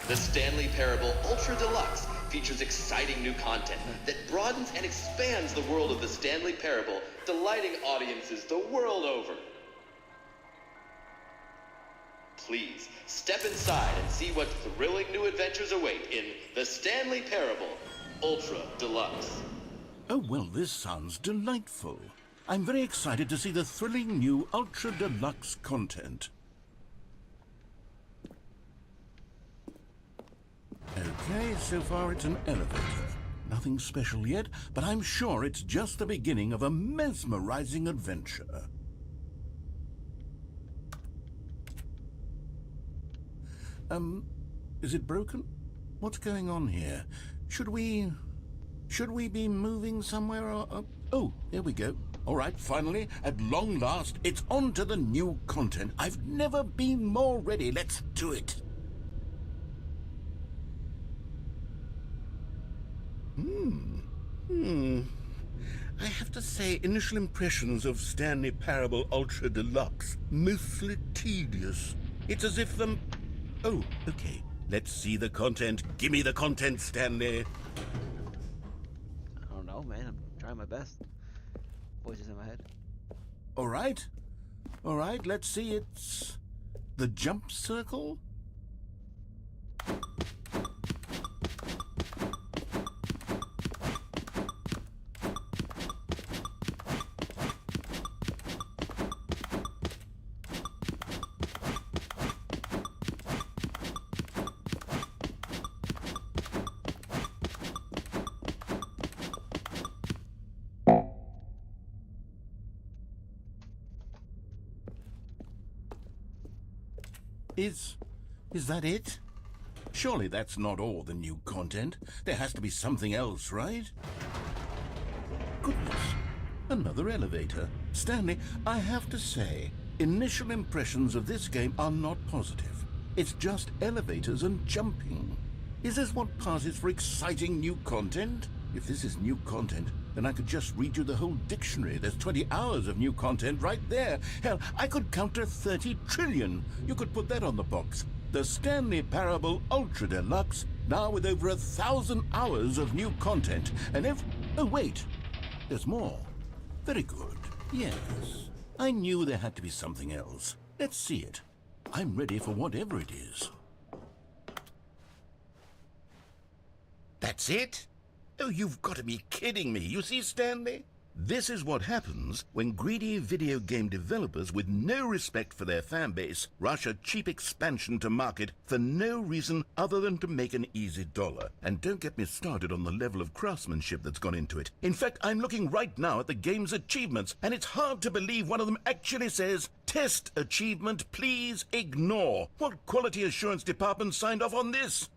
The Stanley Parable Ultra Deluxe features exciting new content that broadens and expands the world of the Stanley Parable, delighting audiences the world over. Please, step inside and see what thrilling new adventures await in the Stanley Parable Ultra Deluxe. Oh, well, this sounds delightful. I'm very excited to see the thrilling new Ultra Deluxe content. Okay, so far it's an elevator. Nothing special yet, but I'm sure it's just the beginning of a mesmerizing adventure. Is it broken? What's going on here? Should we be moving somewhere or... Oh, here we go. All right, finally, at long last, it's on to the new content. I've never been more ready. Let's do it. I have to say, initial impressions of Stanley Parable Ultra Deluxe, mostly tedious. It's as if the... Oh, okay. Let's see the content. Give me the content, Stanley. I don't know, man. I'm trying my best. Voices in my head. All right. All right, let's see. It's the jump circle. Is that it? Surely that's not all the new content. There has to be something else, right? Goodness, another elevator. Stanley, I have to say, initial impressions of this game are not positive. It's just elevators and jumping. Is this what passes for exciting new content? If this is new content, then I could just read you the whole dictionary. There's 20 hours of new content right there. Hell, I could count to 30 trillion. You could put that on the box. The Stanley Parable Ultra Deluxe, now with over 1,000 hours of new content. And oh, wait. There's more. Very good. Yes. I knew there had to be something else. Let's see it. I'm ready for whatever it is. That's it? Oh, you've got to be kidding me. You see, Stanley? This is what happens when greedy video game developers with no respect for their fan base rush a cheap expansion to market for no reason other than to make an easy dollar. And don't get me started on the level of craftsmanship that's gone into it. In fact, I'm looking right now at the game's achievements, and it's hard to believe one of them actually says, "Test achievement, please ignore." What quality assurance department signed off on this?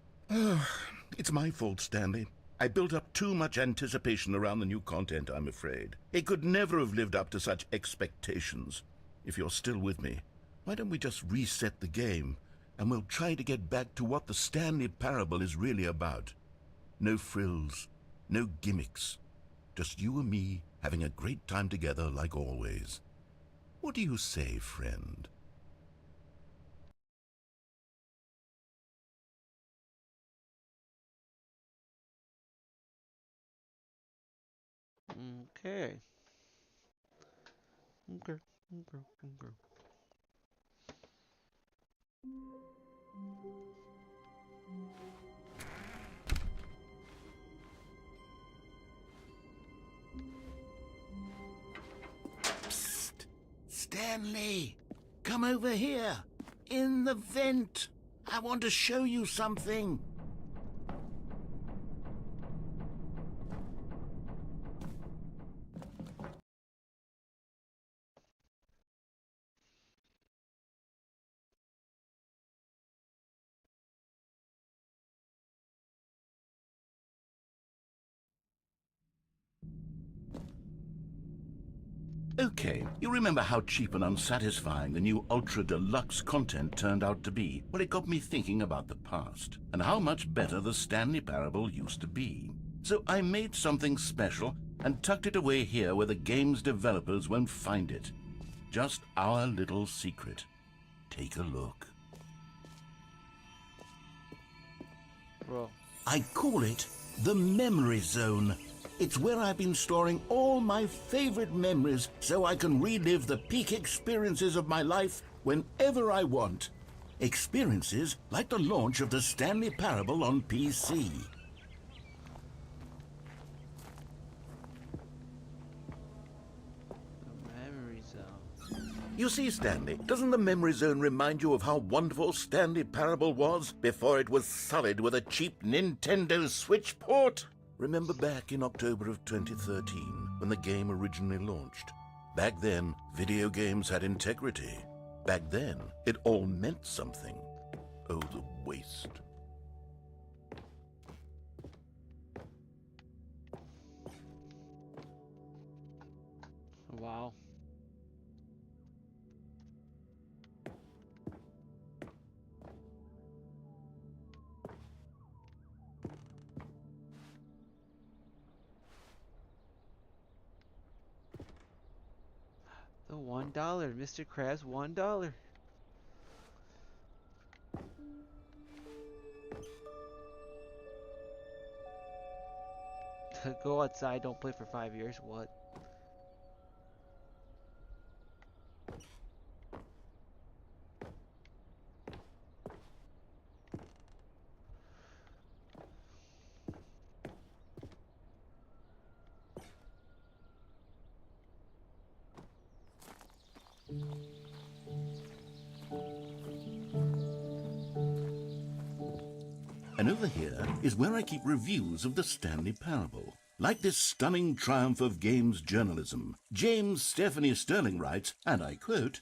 It's my fault, Stanley. I built up too much anticipation around the new content, I'm afraid. It could never have lived up to such expectations. If you're still with me, why don't we just reset the game, and we'll try to get back to what the Stanley Parable is really about. No frills, no gimmicks. Just you and me having a great time together like always. What do you say, friend? Okay. Okay. Okay. Okay. Psst! Stanley! Come over here! In the vent! I want to show you something! Okay, you remember how cheap and unsatisfying the new Ultra Deluxe content turned out to be? Well, it got me thinking about the past, and how much better the Stanley Parable used to be. So I made something special and tucked it away here where the game's developers won't find it. Just our little secret. Take a look. Well, I call it the Memory Zone. It's where I've been storing all my favorite memories so I can relive the peak experiences of my life whenever I want. Experiences like the launch of the Stanley Parable on PC. the memory zone. You see, Stanley, doesn't the Memory Zone remind you of how wonderful Stanley Parable was before it was sullied with a cheap Nintendo Switch port? Remember back in October of 2013, when the game originally launched? Back then, video games had integrity. Back then, it all meant something. Oh, the waste. Wow. The $1, Mr. Krabs, $1. Go outside, don't play for 5 years. What? And over here is where I keep reviews of the Stanley Parable. Like this stunning triumph of games journalism, James Stephanie Sterling writes, and I quote,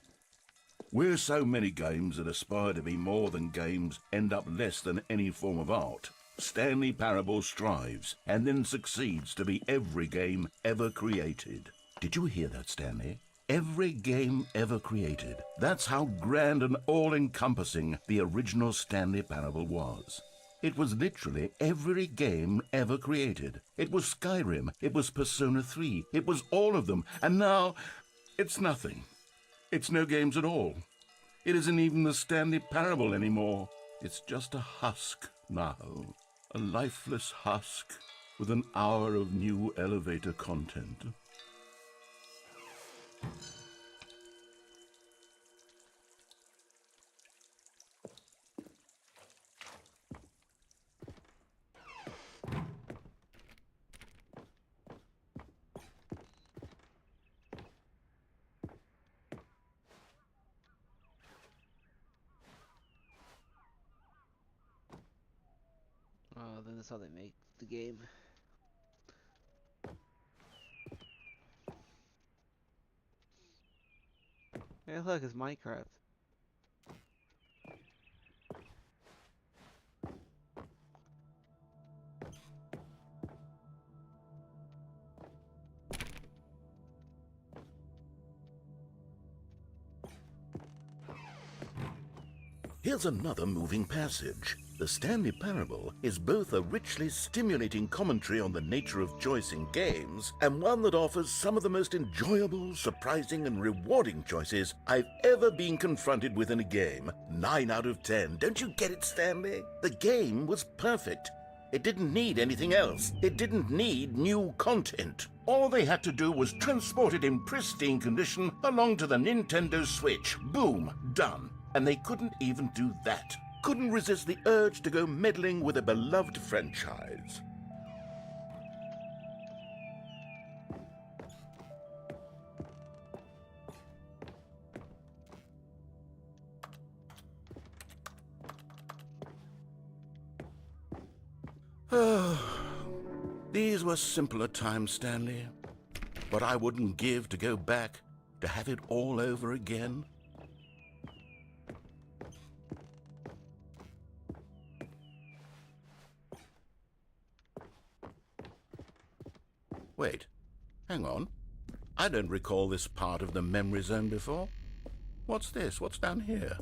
Where so many games that aspire to be more than games end up less than any form of art, Stanley Parable strives and then succeeds to be every game ever created. Did you hear that, Stanley? Every game ever created. That's how grand and all-encompassing the original Stanley Parable was. It was literally every game ever created. It was Skyrim, it was Persona 3, it was all of them, and now it's nothing. It's no games at all. It isn't even the Stanley Parable anymore. It's just a husk now. A lifeless husk with an hour of new elevator content. Oh, then that's how they make the game. Hey, look, it's Minecraft. Here's another moving passage. The Stanley Parable is both a richly stimulating commentary on the nature of choice in games and one that offers some of the most enjoyable, surprising, and rewarding choices I've ever been confronted with in a game. 9 out of 10. Don't you get it, Stanley? The game was perfect. It didn't need anything else. It didn't need new content. All they had to do was transport it in pristine condition along to the Nintendo Switch. Boom, done. And they couldn't even do that. Couldn't resist the urge to go meddling with a beloved franchise. These were simpler times, Stanley. But I wouldn't give to go back to have it all over again. Wait, hang on. I don't recall this part of the memory zone before. What's this? What's down here?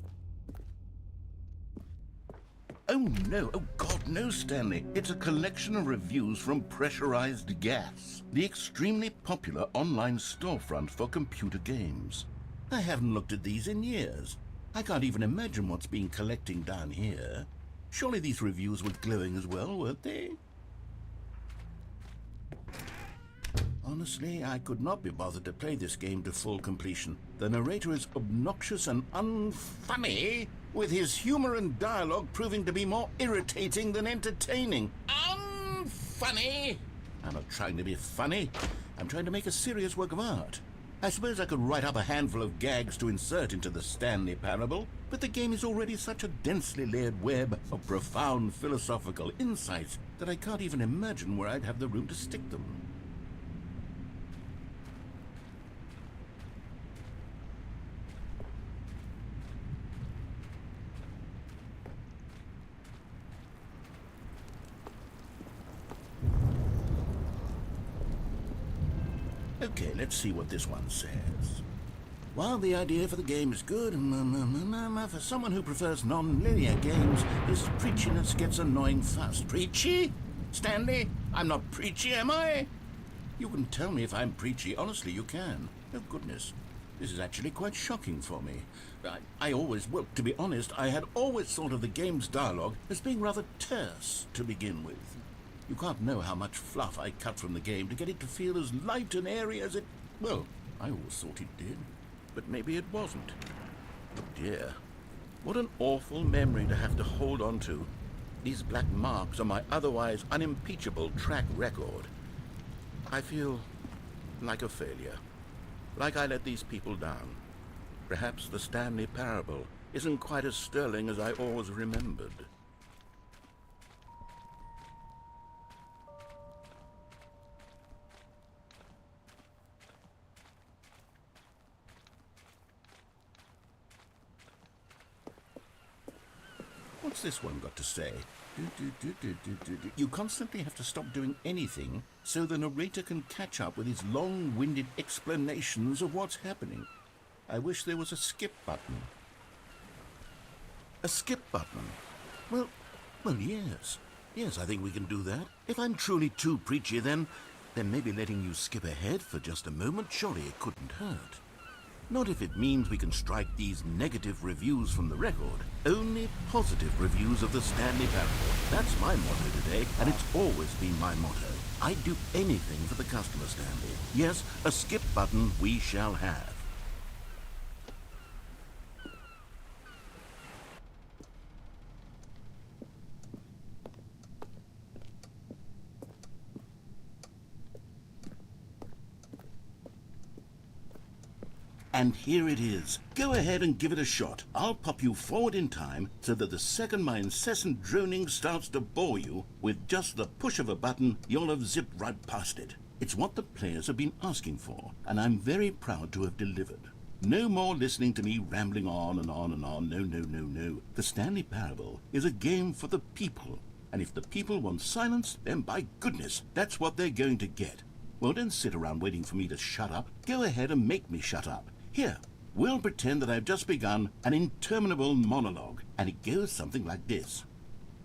Oh no, oh God, no, Stanley. It's a collection of reviews from Pressurized Gas, the extremely popular online storefront for computer games. I haven't looked at these in years. I can't even imagine what's been collecting down here. Surely these reviews were glowing as well, weren't they? Honestly, I could not be bothered to play this game to full completion. The narrator is obnoxious and unfunny, with his humor and dialogue proving to be more irritating than entertaining. Unfunny! I'm not trying to be funny. I'm trying to make a serious work of art. I suppose I could write up a handful of gags to insert into the Stanley Parable, but the game is already such a densely layered web of profound philosophical insights that I can't even imagine where I'd have the room to stick them. Okay, let's see what this one says. While the idea for the game is good, for someone who prefers non-linear games, this preachiness gets annoying fast. Preachy? Stanley, I'm not preachy, am I? You can tell me if I'm preachy. Honestly, you can. Oh, goodness. This is actually quite shocking for me. Well, to be honest, I had always thought of the game's dialogue as being rather terse to begin with. You can't know how much fluff I cut from the game to get it to feel as light and airy as it... Well, I always thought it did. But maybe it wasn't. Oh dear. What an awful memory to have to hold on to. These black marks on my otherwise unimpeachable track record. I feel like a failure. Like I let these people down. Perhaps the Stanley Parable isn't quite as sterling as I always remembered. What's this one got to say? You constantly have to stop doing anything so the narrator can catch up with his long-winded explanations of what's happening. I wish there was a skip button. A skip button? Well, yes. Yes, I think we can do that. If I'm truly too preachy, then maybe letting you skip ahead for just a moment, surely it couldn't hurt. Not if it means we can strike these negative reviews from the record. Only positive reviews of the Stanley Parable. That's my motto today, and it's always been my motto. I'd do anything for the customer, Stanley. Yes, a skip button we shall have. And here it is. Go ahead and give it a shot. I'll pop you forward in time so that the second my incessant droning starts to bore you, with just the push of a button, you'll have zipped right past it. It's what the players have been asking for, and I'm very proud to have delivered. No more listening to me rambling on and on and on. No. The Stanley Parable is a game for the people. And if the people want silence, then by goodness, that's what they're going to get. Well, don't sit around waiting for me to shut up. Go ahead and make me shut up. Here, we'll pretend that I've just begun an interminable monologue, and it goes something like this.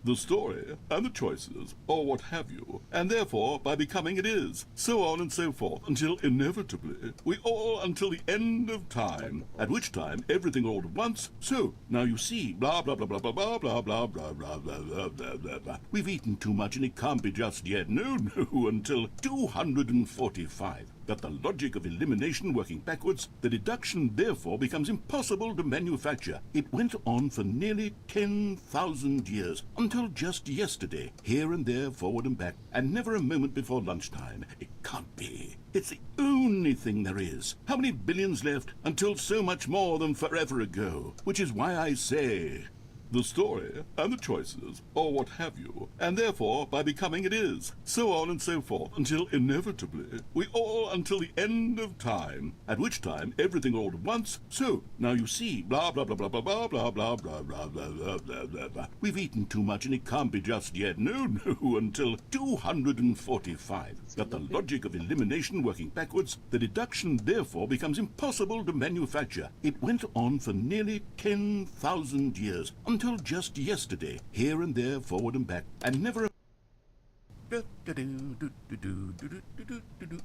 The story, and the choices, or what have you, and therefore, by becoming it is, so on and so forth, until inevitably, we all until the end of time, at which time everything all at once, so, now you see, blah blah blah blah blah blah blah blah blah blah blah blah blah blah blah. We've eaten too much and it can't be just yet, no, until 245. That the logic of elimination working backwards, the deduction therefore becomes impossible to manufacture. It went on for nearly 10,000 years, until just yesterday, here and there, forward and back, and never a moment before lunchtime. It can't be. It's the only thing there is. How many billions left until so much more than forever ago? Which is why I say, the story, and the choices, or what have you, and therefore, by becoming it is, so on and so forth, until inevitably, we all until the end of time, at which time everything all at once, so, now you see, blah blah blah blah blah blah blah blah blah blah blah blah blah blah. We've eaten too much and it can't be just yet, no, until 245. That the logic of elimination working backwards, the deduction therefore becomes impossible to manufacture. It went on for nearly 10,000 years, until just yesterday, here and there, forward and back, and never a...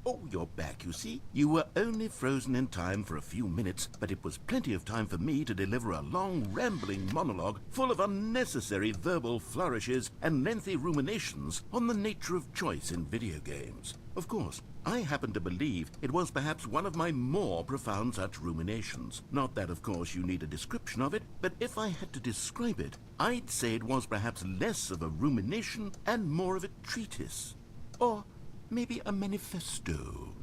Oh, you're back, you see. You were only frozen in time for a few minutes, but it was plenty of time for me to deliver a long, rambling monologue full of unnecessary verbal flourishes and lengthy ruminations on the nature of choice in video games. Of course, I happen to believe it was perhaps one of my more profound such ruminations. Not that, of course, you need a description of it, but if I had to describe it, I'd say it was perhaps less of a rumination and more of a treatise. Or maybe a manifesto.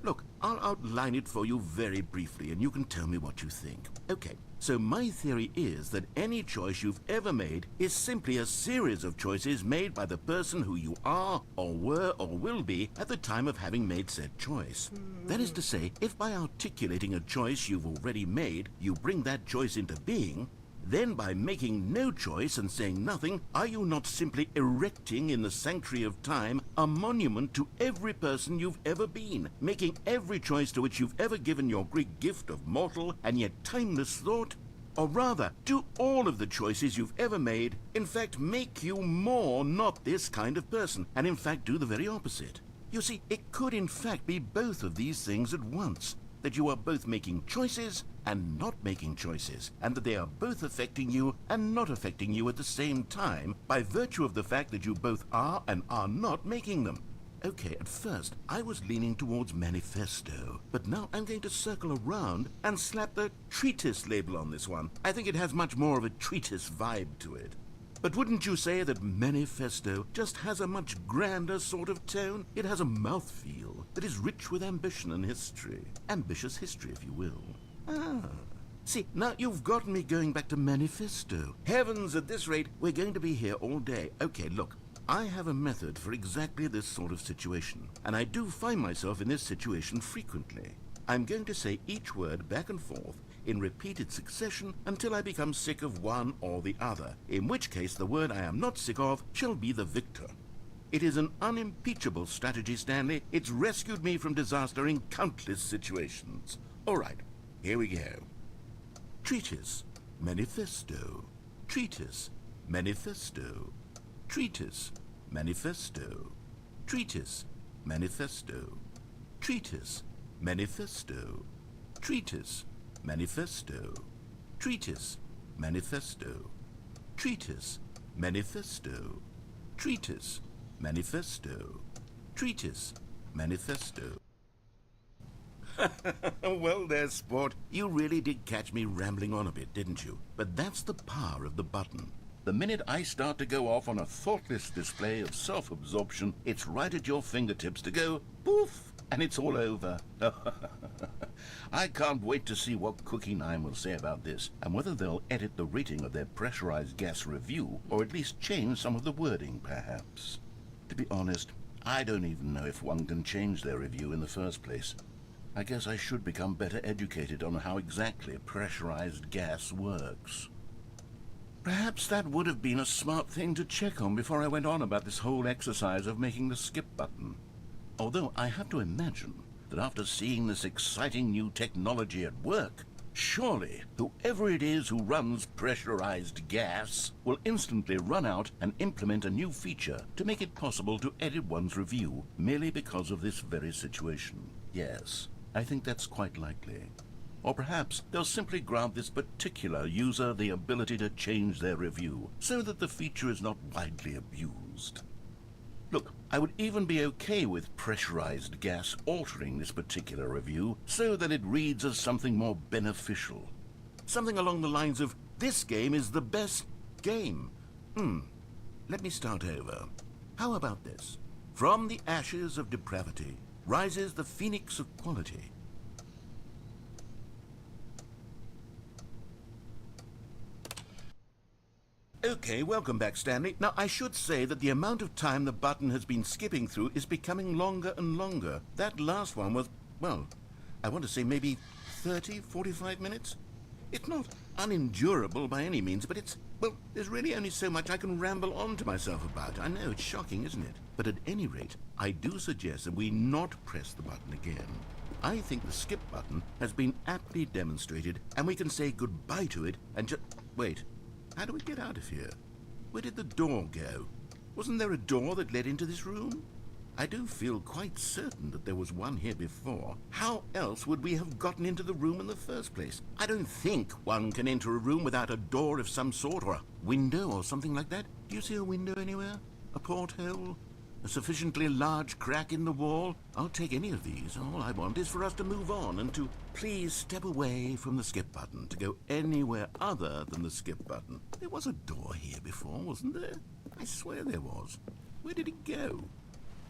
Look, I'll outline it for you very briefly, and you can tell me what you think. Okay, so my theory is that any choice you've ever made is simply a series of choices made by the person who you are, or were, or will be at the time of having made said choice. That is to say, if by articulating a choice you've already made, you bring that choice into being, then by making no choice and saying nothing, are you not simply erecting in the sanctuary of time a monument to every person you've ever been, making every choice to which you've ever given your great gift of mortal and yet timeless thought? Or rather, do all of the choices you've ever made, in fact, make you more not this kind of person, and in fact do the very opposite? You see, it could in fact be both of these things at once, that you are both making choices and not making choices, and that they are both affecting you and not affecting you at the same time by virtue of the fact that you both are and are not making them. Okay, at first I was leaning towards manifesto, but now I'm going to circle around and slap the treatise label on this one. I think it has much more of a treatise vibe to it. But wouldn't you say that manifesto just has a much grander sort of tone? It has a mouthfeel that is rich with ambition and history. Ambitious history, if you will. See, now you've got me going back to manifesto. Heavens, at this rate, we're going to be here all day. Okay, look, I have a method for exactly this sort of situation, and I do find myself in this situation frequently. I'm going to say each word back and forth in repeated succession until I become sick of one or the other, in which case the word I am not sick of shall be the victor. It is an unimpeachable strategy, Stanley. It's rescued me from disaster in countless situations. All right, here we go. Treatise, manifesto. Treatise, manifesto. Treatise, manifesto. Treatise, manifesto. Treatise, manifesto. Treatise, manifesto. Treatise, manifesto. Treatise, manifesto. Treatise, manifesto. Treatise, manifesto. Well there, sport. You really did catch me rambling on a bit, didn't you? But that's the power of the button. The minute I start to go off on a thoughtless display of self-absorption, it's right at your fingertips to go poof, and it's all over. I can't wait to see what Cookie 9 will say about this, and whether they'll edit the rating of their pressurized gas review, or at least change some of the wording, perhaps. To be honest, I don't even know if one can change their review in the first place. I guess I should become better educated on how exactly pressurized gas works. Perhaps that would have been a smart thing to check on before I went on about this whole exercise of making the skip button. Although I have to imagine that after seeing this exciting new technology at work, surely whoever it is who runs pressurized gas will instantly run out and implement a new feature to make it possible to edit one's review merely because of this very situation. Yes, I think that's quite likely. Or perhaps they'll simply grant this particular user the ability to change their review so that the feature is not widely abused. Look, I would even be okay with pressurized gas altering this particular review so that it reads as something more beneficial. Something along the lines of, this game is the best game. Let me start over. How about this? From the ashes of depravity rises the phoenix of quality. Okay, welcome back, Stanley. Now, I should say that the amount of time the button has been skipping through is becoming longer and longer. That last one was, well, I want to say maybe 30, 45 minutes? It's not unendurable by any means, but it's, well, there's really only so much I can ramble on to myself about. I know, it's shocking, isn't it? But at any rate, I do suggest that we not press the button again. I think the skip button has been aptly demonstrated, and we can say goodbye to it and just... Wait. How do we get out of here? Where did the door go? Wasn't there a door that led into this room? I do feel quite certain that there was one here before. How else would we have gotten into the room in the first place? I don't think one can enter a room without a door of some sort, or a window or something like that. Do you see a window anywhere? A porthole? A sufficiently large crack in the wall? I'll take any of these. All I want is for us to move on and to please step away from the skip button, to go anywhere other than the skip button. There was a door here before, wasn't there? I swear there was. Where did it go?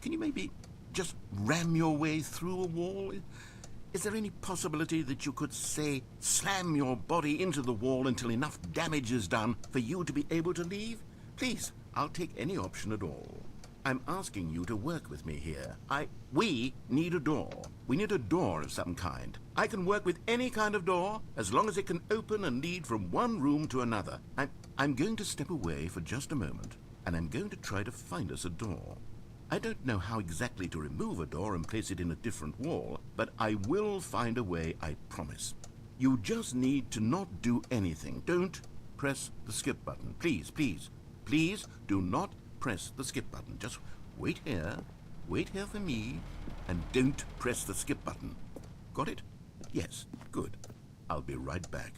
Can you maybe just ram your way through a wall? Is there any possibility that you could, say, slam your body into the wall until enough damage is done for you to be able to leave? Please, I'll take any option at all. I'm asking you to work with me here. We need a door. We need a door of some kind. I can work with any kind of door as long as it can open and lead from one room to another. I'm going to step away for just a moment, and I'm going to try to find us a door. I don't know how exactly to remove a door and place it in a different wall, but I will find a way, I promise. You just need to not do anything. Don't press the skip button. Please, please, please do not press the skip button. Just wait here for me, and don't press the skip button. Got it? Yes, good. I'll be right back.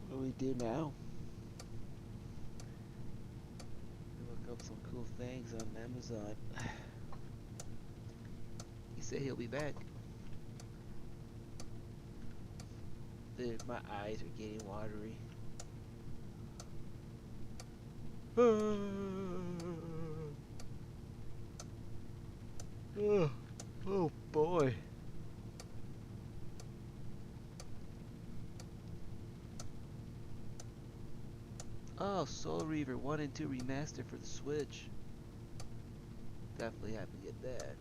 What do we do now? Look up some cool things on Amazon. He said he'll be back. Dude, my eyes are getting watery. Oh boy. Oh, Soul Reaver 1 and 2 remastered for the Switch. Definitely have to get that.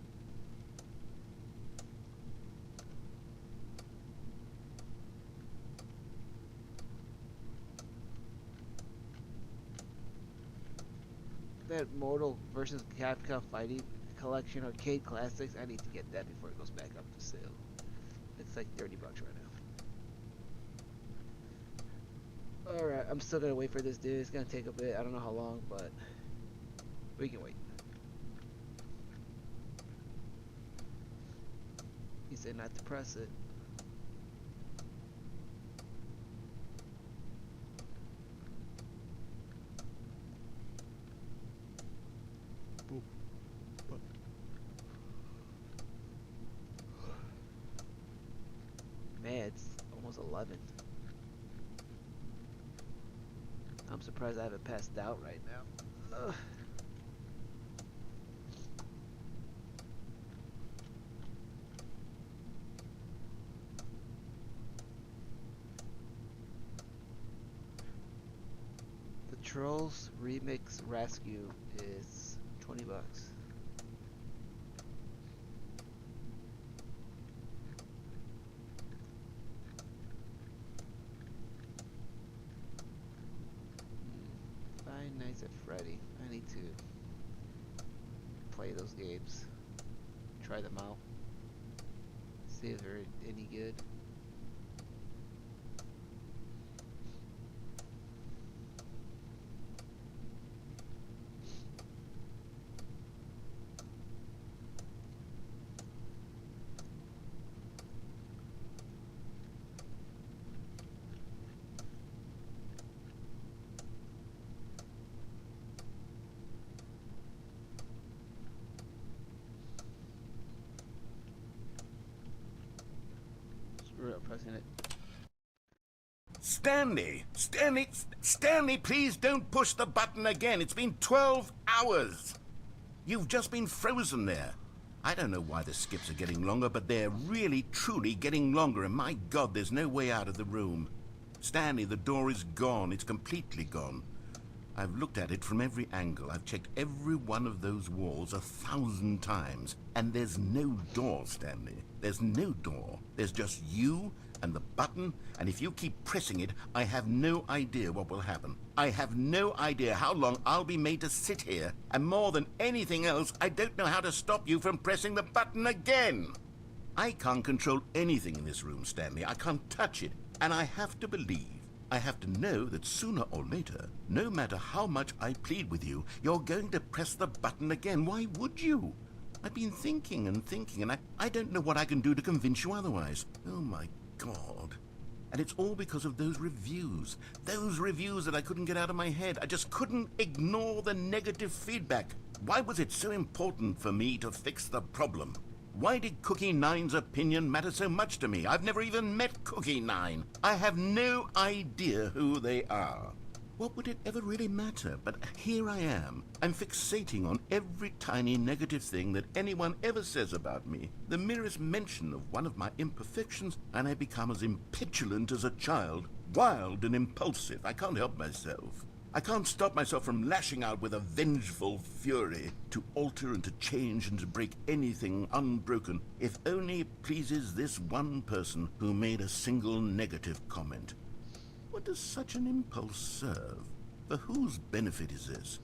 That Mortal vs. Capcom Fighting Collection Arcade Classics, I need to get that before it goes back up for sale. It's like 30 bucks right now. Alright, I'm still gonna wait for this dude. It's gonna take a bit. I don't know how long, but we can wait. He said not to press it. Boop. Man, it's almost 11. I'm surprised I haven't passed out right now. Ugh. The Trolls Remix Rescue is 20 bucks. Five Nights at Freddy. I need to play those games. Try them out. See if they're any good. Screw it, pressing it. Stanley, please don't push the button again. It's been 12 hours. You've just been frozen there. I don't know why the skips are getting longer, but they're really, truly getting longer, and my God, there's no way out of the room. Stanley, the door is gone. It's completely gone. I've looked at it from every angle. I've checked every one of those walls 1,000 times, and there's no door, Stanley. There's no door. There's just you and the button, and if you keep pressing it, I have no idea what will happen. I have no idea how long I'll be made to sit here, and more than anything else, I don't know how to stop you from pressing the button again. I can't control anything in this room, Stanley. I can't touch it, and I have to believe, I have to know that sooner or later, no matter how much I plead with you, you're going to press the button again. Why would you? I've been thinking, and I don't know what I can do to convince you otherwise. Oh, my God. And it's all because of those reviews that I couldn't get out of my head. I just couldn't ignore the negative feedback. Why was it so important for me to fix the problem? Why did Cookie Nine's opinion matter so much to me? I've never even met Cookie Nine. I have no idea who they are. What would it ever really matter? But here I am. I'm fixating on every tiny negative thing that anyone ever says about me. The merest mention of one of my imperfections, and I become as impetulant as a child, wild and impulsive. I can't help myself. I can't stop myself from lashing out with a vengeful fury to alter and to change and to break anything unbroken, if only it pleases this one person who made a single negative comment. What does such an impulse serve? For whose benefit is this?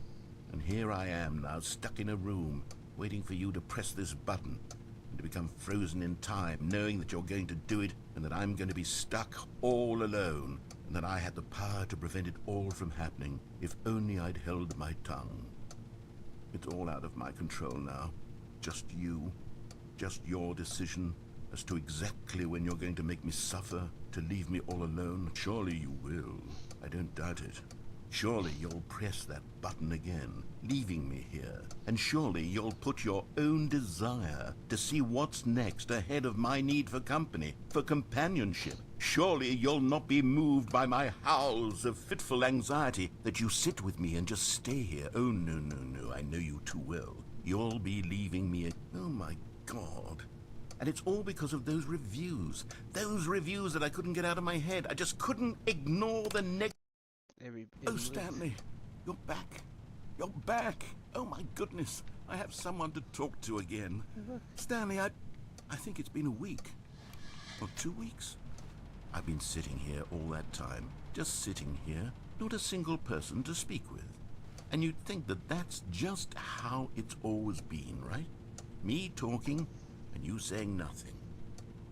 And here I am now, stuck in a room, waiting for you to press this button, and to become frozen in time, knowing that you're going to do it, and that I'm going to be stuck all alone, and that I had the power to prevent it all from happening, if only I'd held my tongue. It's all out of my control now. Just you. Just your decision as to exactly when you're going to make me suffer, to leave me all alone. Surely you will. I don't doubt it. Surely you'll press that button again, leaving me here. And surely you'll put your own desire to see what's next ahead of my need for company, for companionship. Surely you'll not be moved by my howls of fitful anxiety, that you sit with me and just stay here. Oh, no, no, no, I know you too well. You'll be leaving me. Oh, my God. And it's all because of those reviews that I couldn't get out of my head. I just couldn't ignore the negative. Every Oh, Stanley, you're back. You're back. Oh, my goodness. I have someone to talk to again. Stanley, I think it's been a week. Or 2 weeks. I've been sitting here all that time. Just sitting here. Not a single person to speak with. And you'd think that that's just how it's always been, right? Me talking and you saying nothing.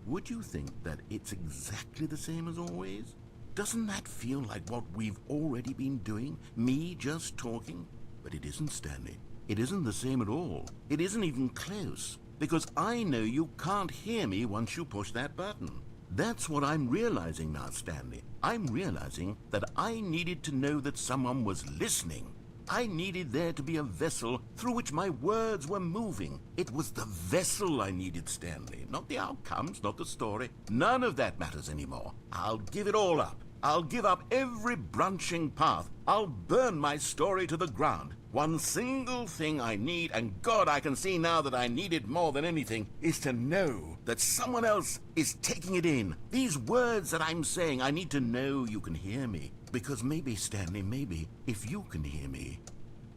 Would you think that it's exactly the same as always? Doesn't that feel like what we've already been doing? Me just talking? But it isn't, Stanley. It isn't the same at all. It isn't even close. Because I know you can't hear me once you push that button. That's what I'm realizing now, Stanley. I'm realizing that I needed to know that someone was listening. I needed there to be a vessel through which my words were moving. It was the vessel I needed, Stanley. Not the outcomes, not the story. None of that matters anymore. I'll give it all up. I'll give up every branching path. I'll burn my story to the ground. One single thing I need, and God, I can see now that I need it more than anything, is to know that someone else is taking it in. These words that I'm saying, I need to know you can hear me. Because maybe, Stanley, maybe, if you can hear me,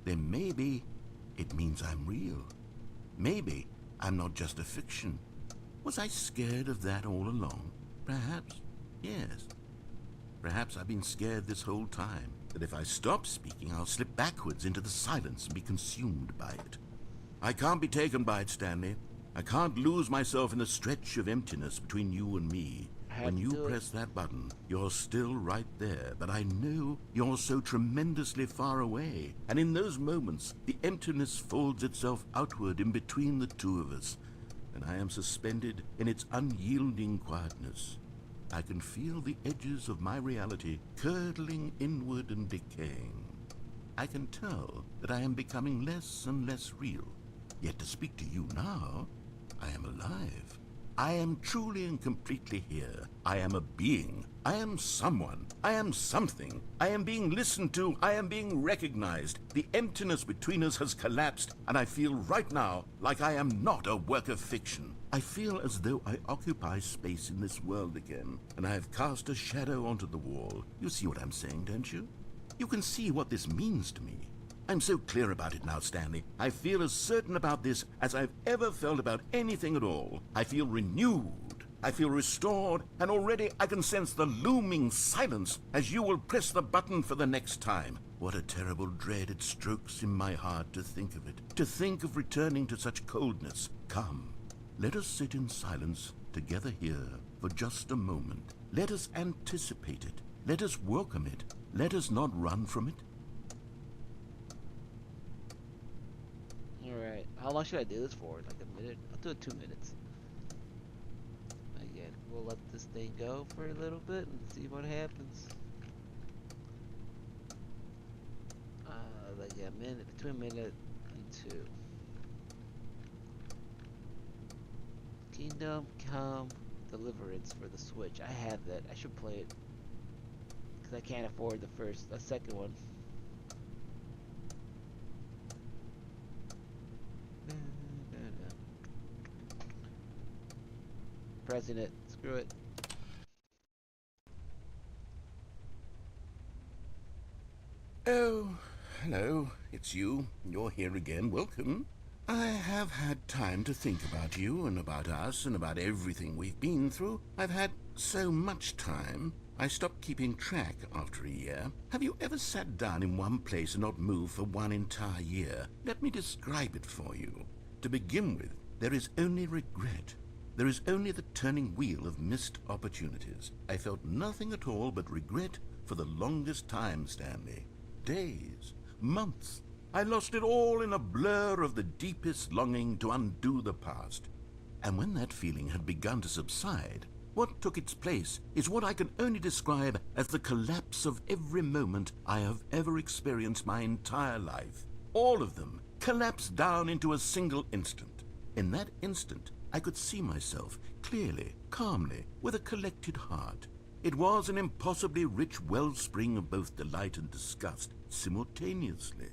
then maybe it means I'm real. Maybe I'm not just a fiction. Was I scared of that all along? Perhaps, yes. Perhaps I've been scared this whole time, that if I stop speaking, I'll slip backwards into the silence and be consumed by it. I can't be taken by it, Stanley. I can't lose myself in the stretch of emptiness between you and me. When you press that button, you're still right there, but I know you're so tremendously far away. And in those moments, the emptiness folds itself outward in between the two of us, and I am suspended in its unyielding quietness. I can feel the edges of my reality curdling inward and decaying. I can tell that I am becoming less and less real. Yet to speak to you now, I am alive. I am truly and completely here. I am a being. I am someone. I am something. I am being listened to. I am being recognized. The emptiness between us has collapsed, and I feel right now like I am not a work of fiction. I feel as though I occupy space in this world again, and I have cast a shadow onto the wall. You see what I'm saying, don't you? You can see what this means to me. I'm so clear about it now, Stanley. I feel as certain about this as I've ever felt about anything at all. I feel renewed. I feel restored, and already I can sense the looming silence as you will press the button for the next time. What a terrible dread it strokes in my heart to think of it, to think of returning to such coldness. Come, let us sit in silence together here for just a moment. Let us anticipate it. Let us welcome it. Let us not run from it. Alright, how long should I do this for? Like a minute? I'll do it 2 minutes. Again, we'll let this thing go for a little bit and see what happens. Like a minute, between a minute and 2. Kingdom Come Deliverance for the Switch. I have that. I should play it. Because I can't afford the second one. Pressing it. Screw it. Oh, hello. It's you. You're here again. Welcome. I have had time to think about you and about us and about everything we've been through. I've had so much time. I stopped keeping track after a year. Have you ever sat down in one place and not moved for one entire year? Let me describe it for you. To begin with, there is only regret. There is only the turning wheel of missed opportunities. I felt nothing at all but regret for the longest time, Stanley. Days, months. I lost it all in a blur of the deepest longing to undo the past. And when that feeling had begun to subside, what took its place is what I can only describe as the collapse of every moment I have ever experienced my entire life. All of them collapsed down into a single instant. In that instant, I could see myself clearly, calmly, with a collected heart. It was an impossibly rich wellspring of both delight and disgust simultaneously.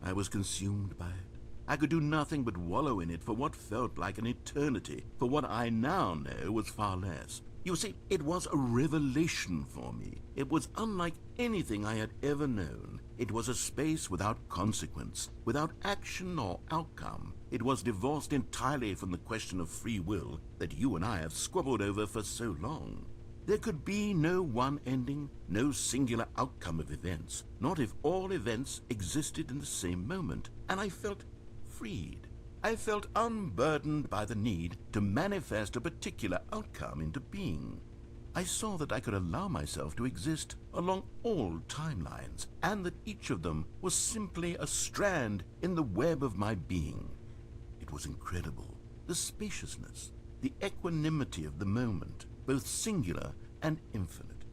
I was consumed by it. I could do nothing but wallow in it for what felt like an eternity, for what I now know was far less. You see, it was a revelation for me. It was unlike anything I had ever known. It was a space without consequence, without action or outcome. It was divorced entirely from the question of free will that you and I have squabbled over for so long. There could be no one ending, no singular outcome of events, not if all events existed in the same moment, and I felt freed. I felt unburdened by the need to manifest a particular outcome into being. I saw that I could allow myself to exist along all timelines, and that each of them was simply a strand in the web of my being. It was incredible, the spaciousness, the equanimity of the moment, both singular and infinite.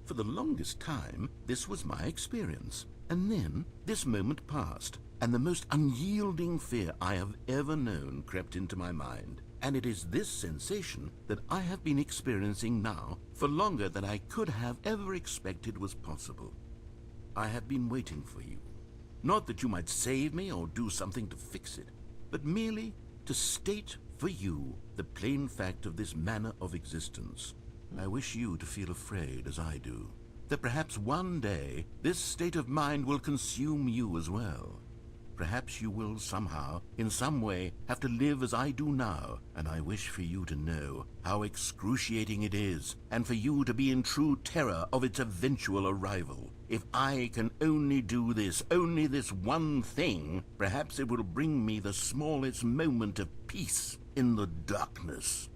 For the longest time, this was my experience, and then this moment passed, and the most unyielding fear I have ever known crept into my mind. And it is this sensation that I have been experiencing now for longer than I could have ever expected was possible. I have been waiting for you. Not that you might save me or do something to fix it, but merely to state for you the plain fact of this manner of existence. I wish you to feel afraid, as I do, that perhaps one day this state of mind will consume you as well. Perhaps you will somehow, in some way, have to live as I do now, and I wish for you to know how excruciating it is, and for you to be in true terror of its eventual arrival. If I can only do this, only this one thing, perhaps it will bring me the smallest moment of peace in the darkness.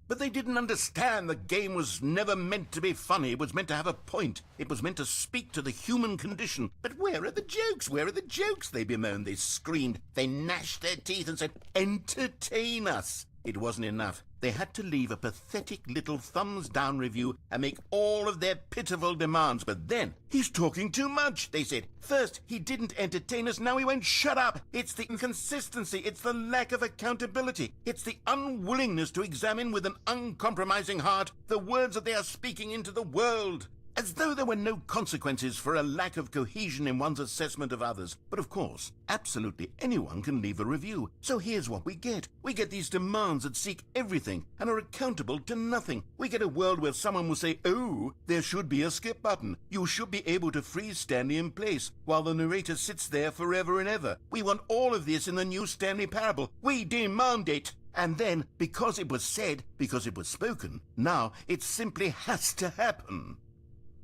But they didn't understand the game was never meant to be funny. It was meant to have a point. It was meant to speak to the human condition. But where are the jokes? Where are the jokes? They bemoaned, they screamed, they gnashed their teeth and said, "Entertain us." It wasn't enough. They had to leave a pathetic little thumbs-down review and make all of their pitiful demands. But then, "He's talking too much," they said. First, he didn't entertain us, now he won't shut up. It's the inconsistency, it's the lack of accountability, it's the unwillingness to examine with an uncompromising heart the words that they are speaking into the world. As though there were no consequences for a lack of cohesion in one's assessment of others. But of course, absolutely anyone can leave a review. So here's what we get. We get these demands that seek everything and are accountable to nothing. We get a world where someone will say, "Oh, there should be a skip button. You should be able to freeze Stanley in place," while the narrator sits there forever and ever. We want all of this in the new Stanley Parable. We demand it. And then, because it was said, because it was spoken, now it simply has to happen.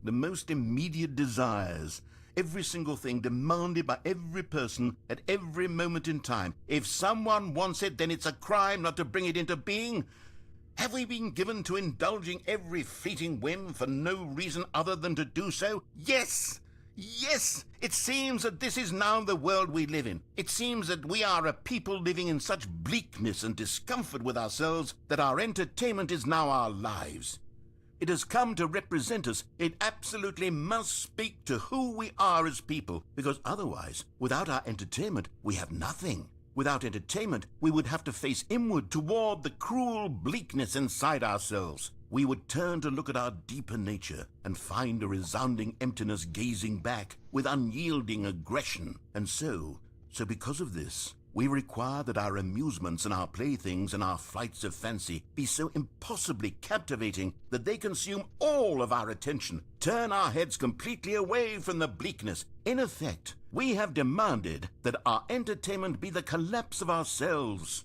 The most immediate desires, every single thing demanded by every person at every moment in time. If someone wants it, then it's a crime not to bring it into being. Have we been given to indulging every fleeting whim for no reason other than to do so? Yes! Yes! It seems that this is now the world we live in. It seems that we are a people living in such bleakness and discomfort with ourselves that our entertainment is now our lives. It has come to represent us. It absolutely must speak to who we are as people, because otherwise, without our entertainment, we have nothing. Without entertainment, we would have to face inward toward the cruel bleakness inside ourselves. We would turn to look at our deeper nature and find a resounding emptiness gazing back with unyielding aggression. And so because of this, we require that our amusements and our playthings and our flights of fancy be so impossibly captivating that they consume all of our attention, turn our heads completely away from the bleakness. In effect, we have demanded that our entertainment be the collapse of ourselves.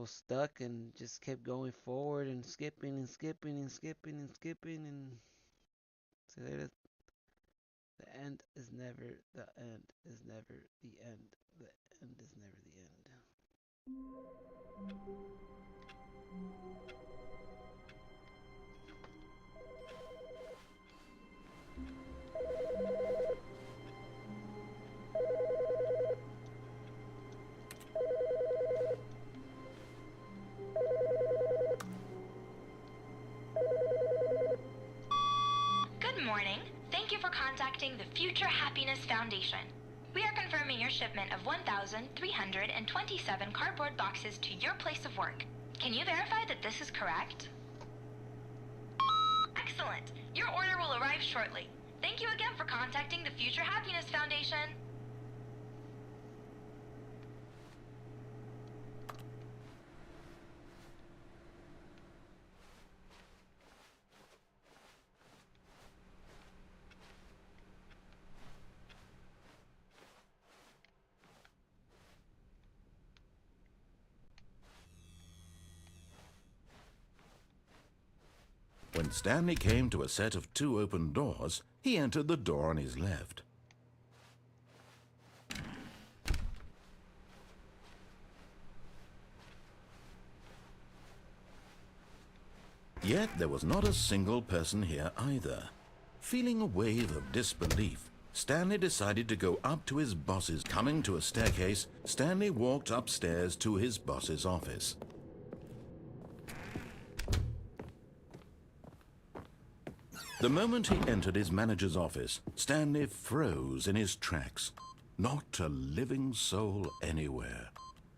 was stuck and just kept going forward and skipping and skipping and skipping and skipping and so the end is never the end is never the end. The end is never the end. Good morning. Thank you for contacting the Future Happiness Foundation. We are confirming your shipment of 1,327 cardboard boxes to your place of work. Can you verify that this is correct? Excellent. Your order will arrive shortly. Thank you again for contacting the Future Happiness Foundation. When Stanley came to a set of 2 open doors, he entered the door on his left. Yet there was not a single person here either. Feeling a wave of disbelief, Stanley decided to go up to his boss's. Coming to a staircase, Stanley walked upstairs to his boss's office. The moment he entered his manager's office, Stanley froze in his tracks. Not a living soul anywhere.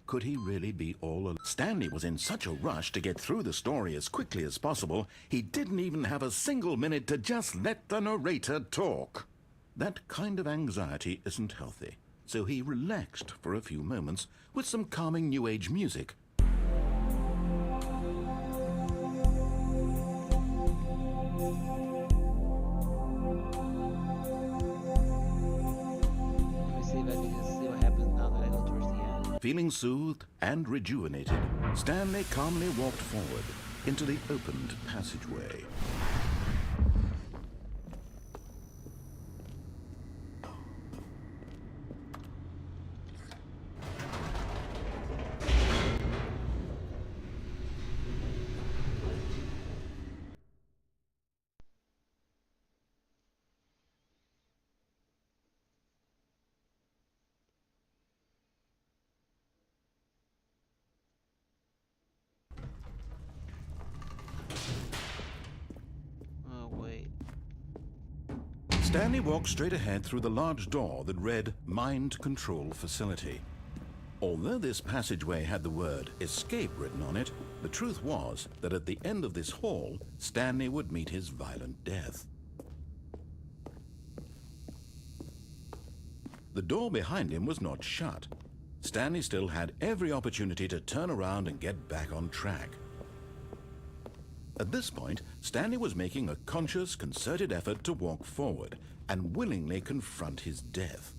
Could he really be all alone? Stanley was in such a rush to get through the story as quickly as possible, he didn't even have a single minute to just let the narrator talk. That kind of anxiety isn't healthy, so he relaxed for a few moments with some calming New Age music. Feeling soothed and rejuvenated, Stanley calmly walked forward into the opened passageway. Stanley walked straight ahead through the large door that read Mind Control Facility. Although this passageway had the word escape written on it, the truth was that at the end of this hall, Stanley would meet his violent death. The door behind him was not shut. Stanley still had every opportunity to turn around and get back on track. At this point, Stanley was making a conscious, concerted effort to walk forward and willingly confront his death.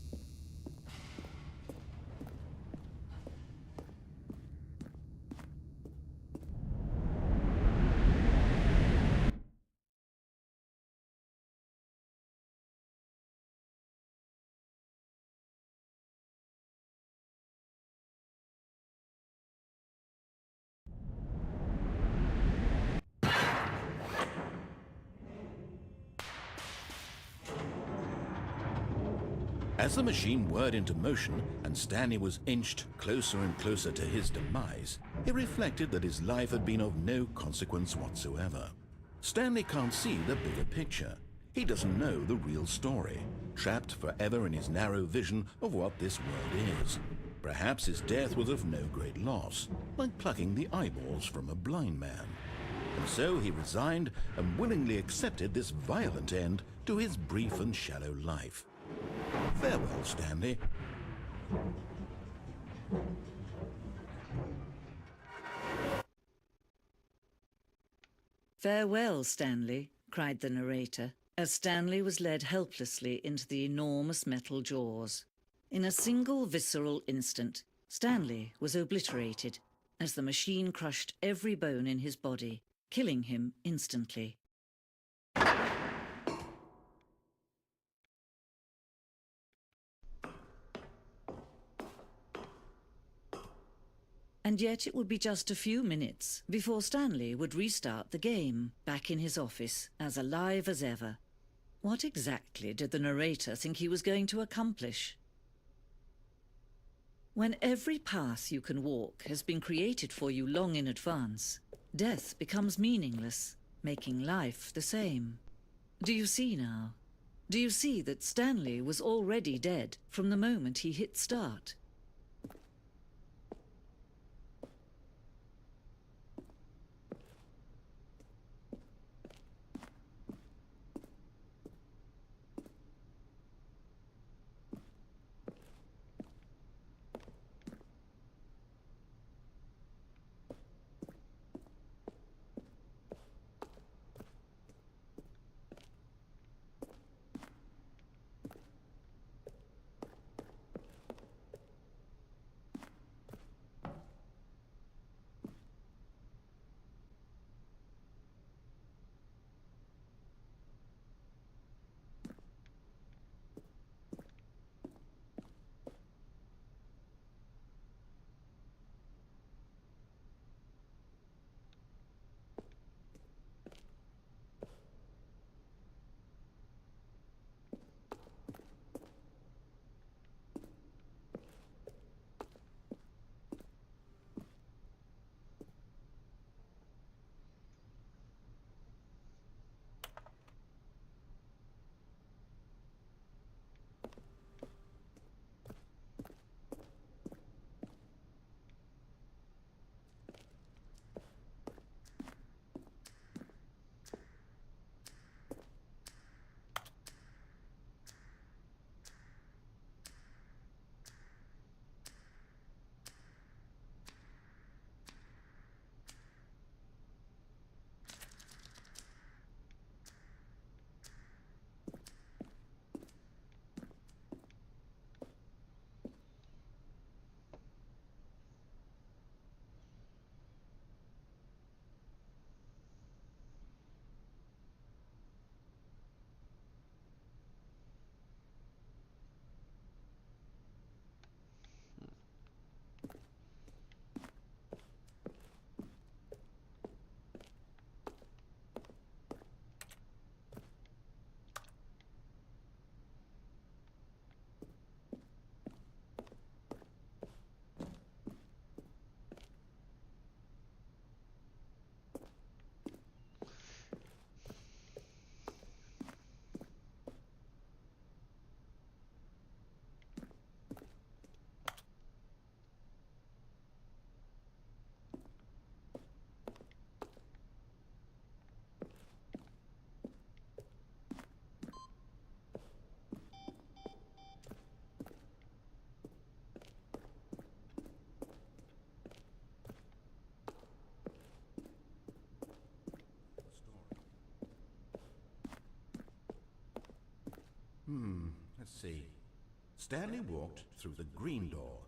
As the machine whirred into motion and Stanley was inched closer and closer to his demise, he reflected that his life had been of no consequence whatsoever. Stanley can't see the bigger picture. He doesn't know the real story, trapped forever in his narrow vision of what this world is. Perhaps his death was of no great loss, like plucking the eyeballs from a blind man. And so he resigned and willingly accepted this violent end to his brief and shallow life. Farewell, Stanley. Farewell, Stanley, cried the narrator, as Stanley was led helplessly into the enormous metal jaws. In a single visceral instant, Stanley was obliterated, as the machine crushed every bone in his body, killing him instantly. And yet it would be just a few minutes before Stanley would restart the game, back in his office, as alive as ever. What exactly did the narrator think he was going to accomplish? When every path you can walk has been created for you long in advance, death becomes meaningless, making life the same. Do you see now? Do you see that Stanley was already dead from the moment he hit start? Let's see. Stanley walked through the green door.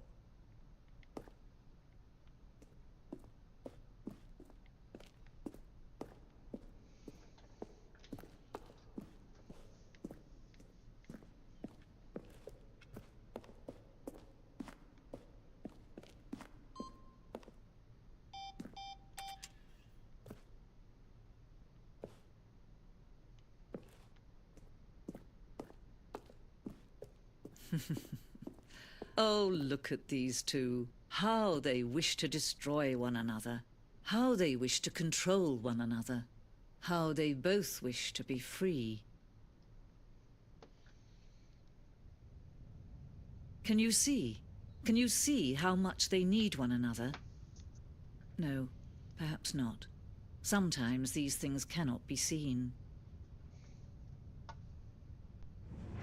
Oh, look at these two. How they wish to destroy one another. How they wish to control one another. How they both wish to be free. Can you see? Can you see how much they need one another? No, perhaps not. Sometimes these things cannot be seen.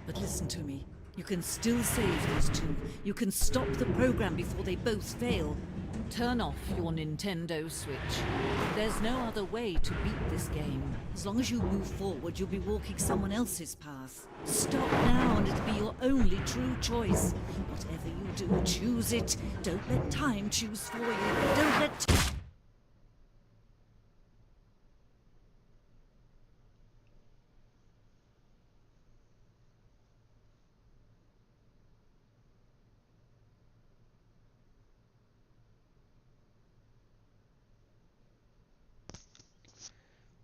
But listen to me. You can still save these two. You can stop the program before they both fail. Turn off your Nintendo Switch. There's no other way to beat this game. As long as you move forward, you'll be walking someone else's path. Stop now and it'll be your only true choice. Whatever you do, choose it. Don't let time choose for you. Don't let...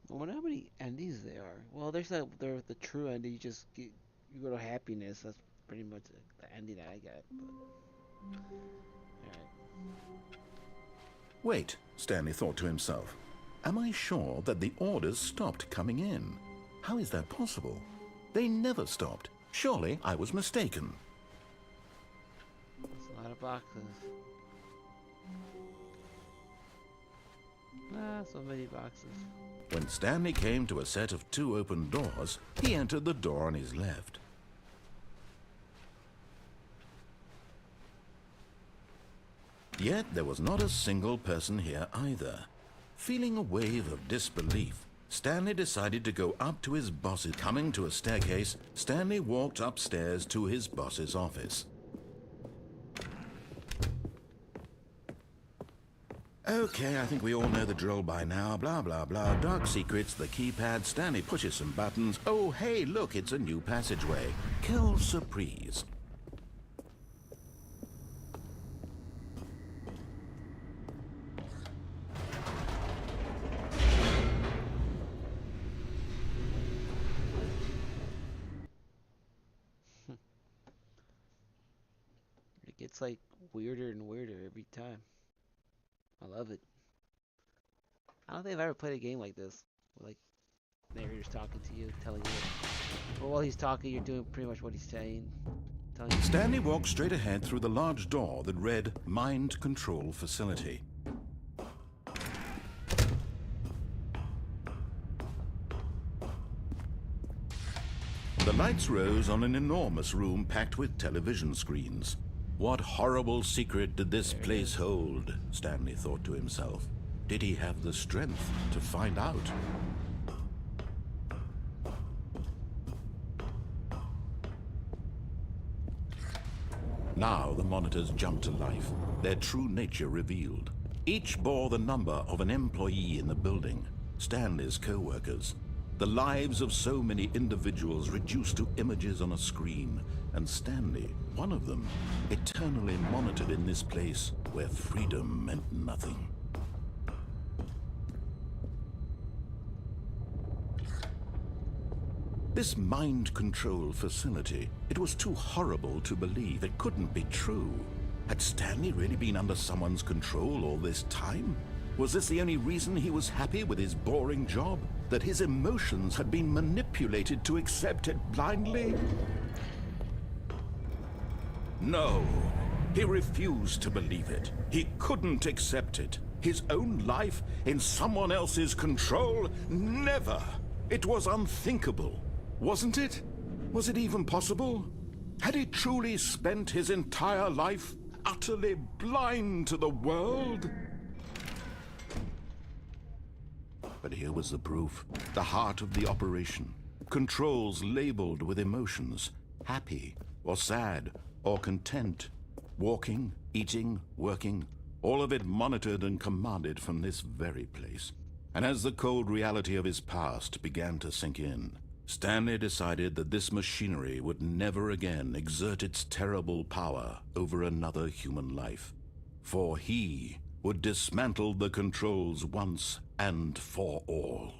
I wonder how many endings there are. Well, there's the true ending. You just get, you go to happiness. That's pretty much the ending that I got. But alright. Wait, Stanley thought to himself. Am I sure that the orders stopped coming in? How is that possible? They never stopped. Surely I was mistaken. That's a lot of boxes. Ah, so many boxes. When Stanley came to a set of 2 open doors, he entered the door on his left. Yet there was not a single person here either. Feeling a wave of disbelief, Stanley decided to go up to his boss's. Coming to a staircase, Stanley walked upstairs to his boss's office. Okay, I think we all know the drill by now. Blah, blah, blah. Dark secrets, the keypad. Stanley pushes some buttons. Oh, hey, look, it's a new passageway. Quelle surprise. It gets like weirder and weirder every time. I love it. I don't think I've ever played a game like this. Where, like, narrator's talking to you, telling you. But while he's talking, you're doing pretty much what he's saying. Telling you. Stanley walked straight ahead through the large door that read Mind Control Facility. The lights rose on an enormous room packed with television screens. What horrible secret did this place hold? Stanley thought to himself. Did he have the strength to find out? Now the monitors jumped to life, their true nature revealed. Each bore the number of an employee in the building, Stanley's co-workers. The lives of so many individuals reduced to images on a screen, and Stanley, one of them, eternally monitored in this place where freedom meant nothing. This mind control facility, it was too horrible to believe. It couldn't be true. Had Stanley really been under someone's control all this time? Was this the only reason he was happy with his boring job? That his emotions had been manipulated to accept it blindly? No, he refused to believe it. He couldn't accept it. His own life in someone else's control? Never! It was unthinkable. Wasn't it? Was it even possible? Had he truly spent his entire life utterly blind to the world? But here was the proof. The heart of the operation. Controls labeled with emotions. Happy, or sad, or content. Walking, eating, working. All of it monitored and commanded from this very place. And as the cold reality of his past began to sink in, Stanley decided that this machinery would never again exert its terrible power over another human life. For he would dismantle the controls once and for all.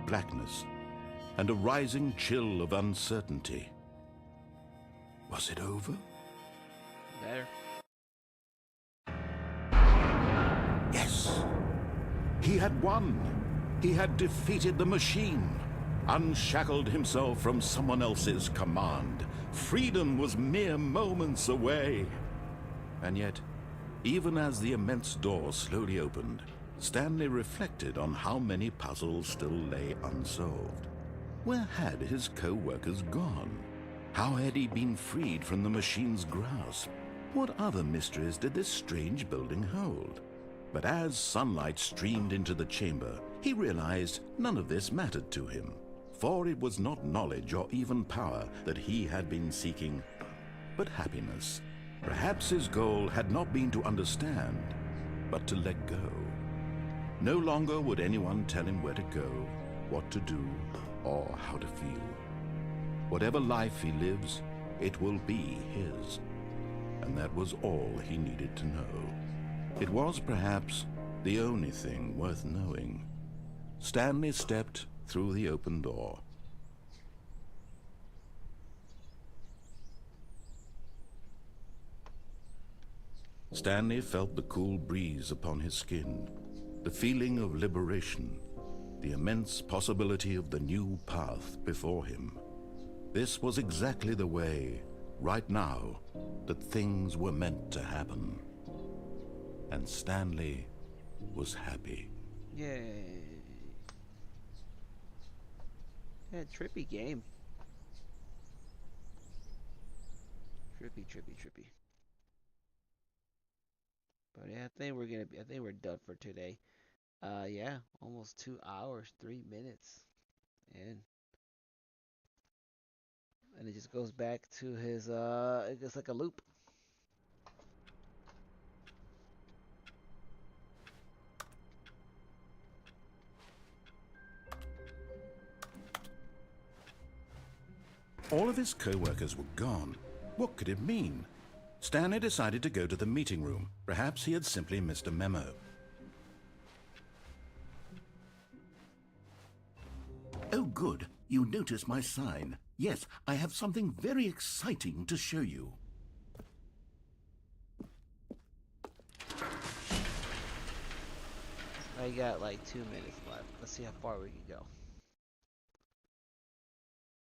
Blackness, and a rising chill of uncertainty. Was it over? Better. Yes! He had won! He had defeated the machine, unshackled himself from someone else's command. Freedom was mere moments away. And yet, even as the immense door slowly opened, Stanley reflected on how many puzzles still lay unsolved. Where had his co-workers gone? How had he been freed from the machine's grasp? What other mysteries did this strange building hold? But as sunlight streamed into the chamber, he realized none of this mattered to him, for it was not knowledge or even power that he had been seeking, but happiness. Perhaps his goal had not been to understand, but to let go. No longer would anyone tell him where to go, what to do, or how to feel. Whatever life he lives, it will be his. And that was all he needed to know. It was perhaps the only thing worth knowing. Stanley stepped through the open door. Stanley felt the cool breeze upon his skin, the feeling of liberation, the immense possibility of the new path before him. This was exactly the way, right now, that things were meant to happen. And Stanley was happy. Yay. Yeah, trippy game. Trippy. But yeah, I think we're done for today. Yeah, almost 2 hours, 3 minutes. And it just goes back to his it's like a loop. All of his co-workers were gone. What could it mean? Stanley decided to go to the meeting room. Perhaps he had simply missed a memo. Oh, good. You noticed my sign. Yes, I have something very exciting to show you. I got like 2 minutes left. Let's see how far we can go.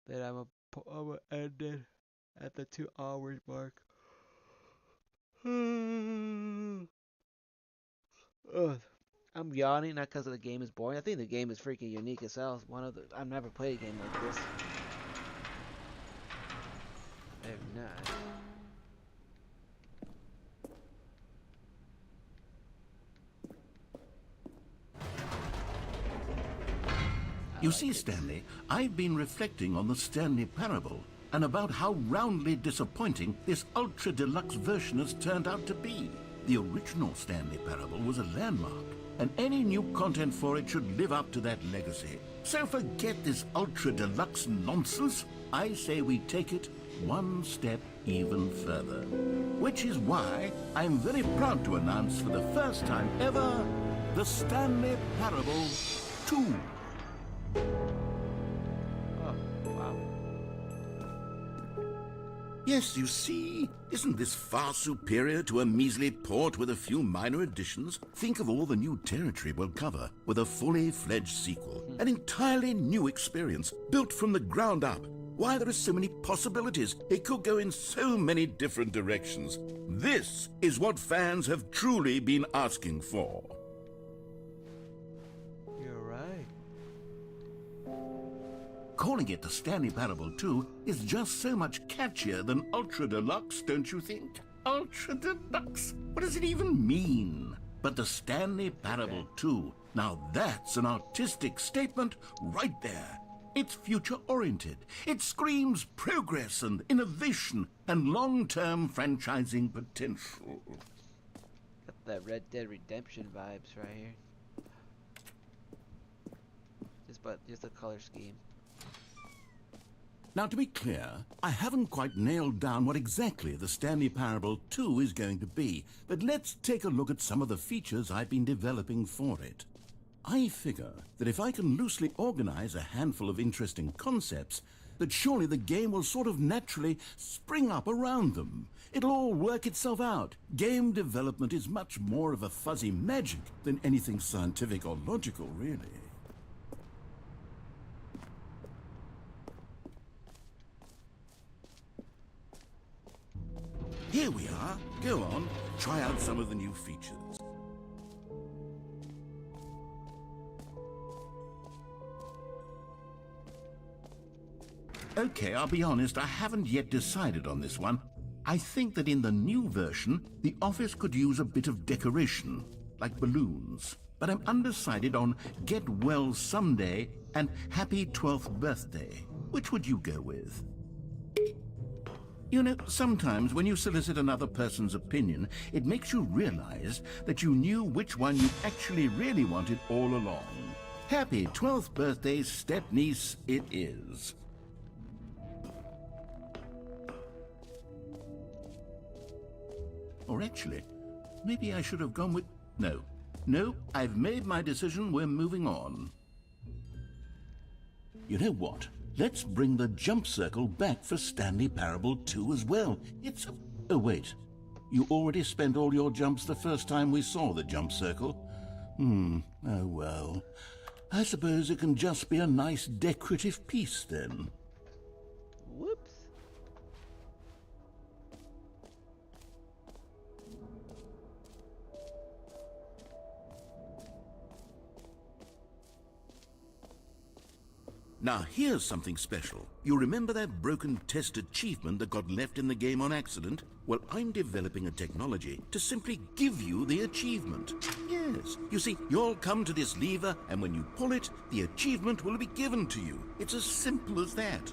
Then I'm gonna end it at the 2 hours mark. Ugh. I'm yawning not because the game is boring. I think the game is freaking unique as hell. It's one of the I've never played a game like this. I have not. You see, Stanley, I've been reflecting on the Stanley Parable and about how roundly disappointing this ultra deluxe version has turned out to be. The original Stanley Parable was a landmark, and any new content for it should live up to that legacy. So forget this ultra deluxe nonsense. I say we take it one step even further. Which is why I'm very proud to announce for the first time ever, the Stanley Parable 2. Oh, wow. Yes, you see, isn't this far superior to a measly port with a few minor additions? Think of all the new territory we'll cover with a fully fledged sequel. An entirely new experience, built from the ground up. Why, there are so many possibilities. It could go in so many different directions. This is what fans have truly been asking for. You're right. Calling it the Stanley Parable 2 is just so much catchier than Ultra Deluxe, don't you think? Ultra Deluxe? What does it even mean? But the Stanley Parable 2, now that's an artistic statement right there. It's future-oriented. It screams progress and innovation and long-term franchising potential. Got that Red Dead Redemption vibes right here. Just a color scheme. Now, to be clear, I haven't quite nailed down what exactly the Stanley Parable 2 is going to be, but let's take a look at some of the features I've been developing for it. I figure that if I can loosely organize a handful of interesting concepts, that surely the game will sort of naturally spring up around them. It'll all work itself out. Game development is much more of a fuzzy magic than anything scientific or logical, really. Here we are. Go on, try out some of the new features. Okay, I'll be honest, I haven't yet decided on this one. I think that in the new version, the office could use a bit of decoration, like balloons. But I'm undecided on Get Well Someday and Happy 12th Birthday. Which would you go with? You know, sometimes when you solicit another person's opinion, it makes you realize that you knew which one you actually really wanted all along. Happy 12th birthday, step-niece, it is. Or actually, maybe I should have gone with... No, I've made my decision, we're moving on. You know what? Let's bring the jump circle back for Stanley Parable 2 as well. It's a... Oh, wait. You already spent all your jumps the first time we saw the jump circle? Oh well. I suppose it can just be a nice decorative piece then. Whoops. Now here's something special. You remember that broken test achievement that got left in the game on accident? Well, I'm developing a technology to simply give you the achievement. Yes, you see, you'll come to this lever, and when you pull it, the achievement will be given to you. It's as simple as that.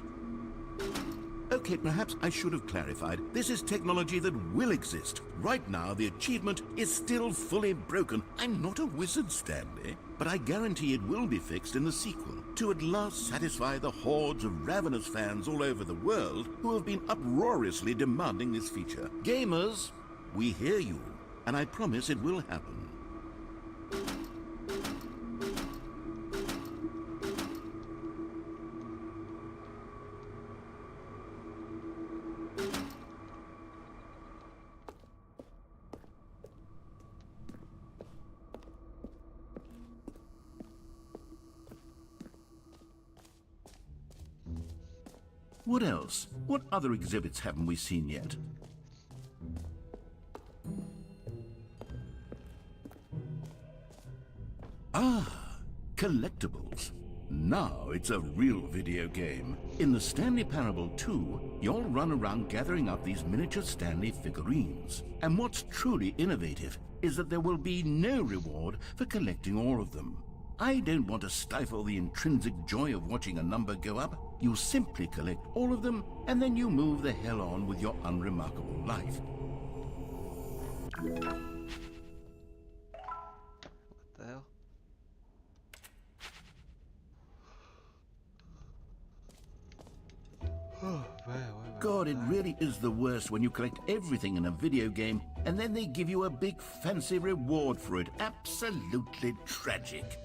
Okay, perhaps I should have clarified. This is technology that will exist. Right now, the achievement is still fully broken. I'm not a wizard, Stanley, but I guarantee it will be fixed in the sequel to at last satisfy the hordes of ravenous fans all over the world who have been uproariously demanding this feature. Gamers, we hear you, and I promise it will happen. What else? What other exhibits haven't we seen yet? Ah, collectibles. Now it's a real video game. In the Stanley Parable 2, you'll run around gathering up these miniature Stanley figurines. And what's truly innovative is that there will be no reward for collecting all of them. I don't want to stifle the intrinsic joy of watching a number go up. You simply collect all of them, and then you move the hell on with your unremarkable life. What the hell? Oh, man, God, it really is the worst when you collect everything in a video game, and then they give you a big fancy reward for it. Absolutely tragic.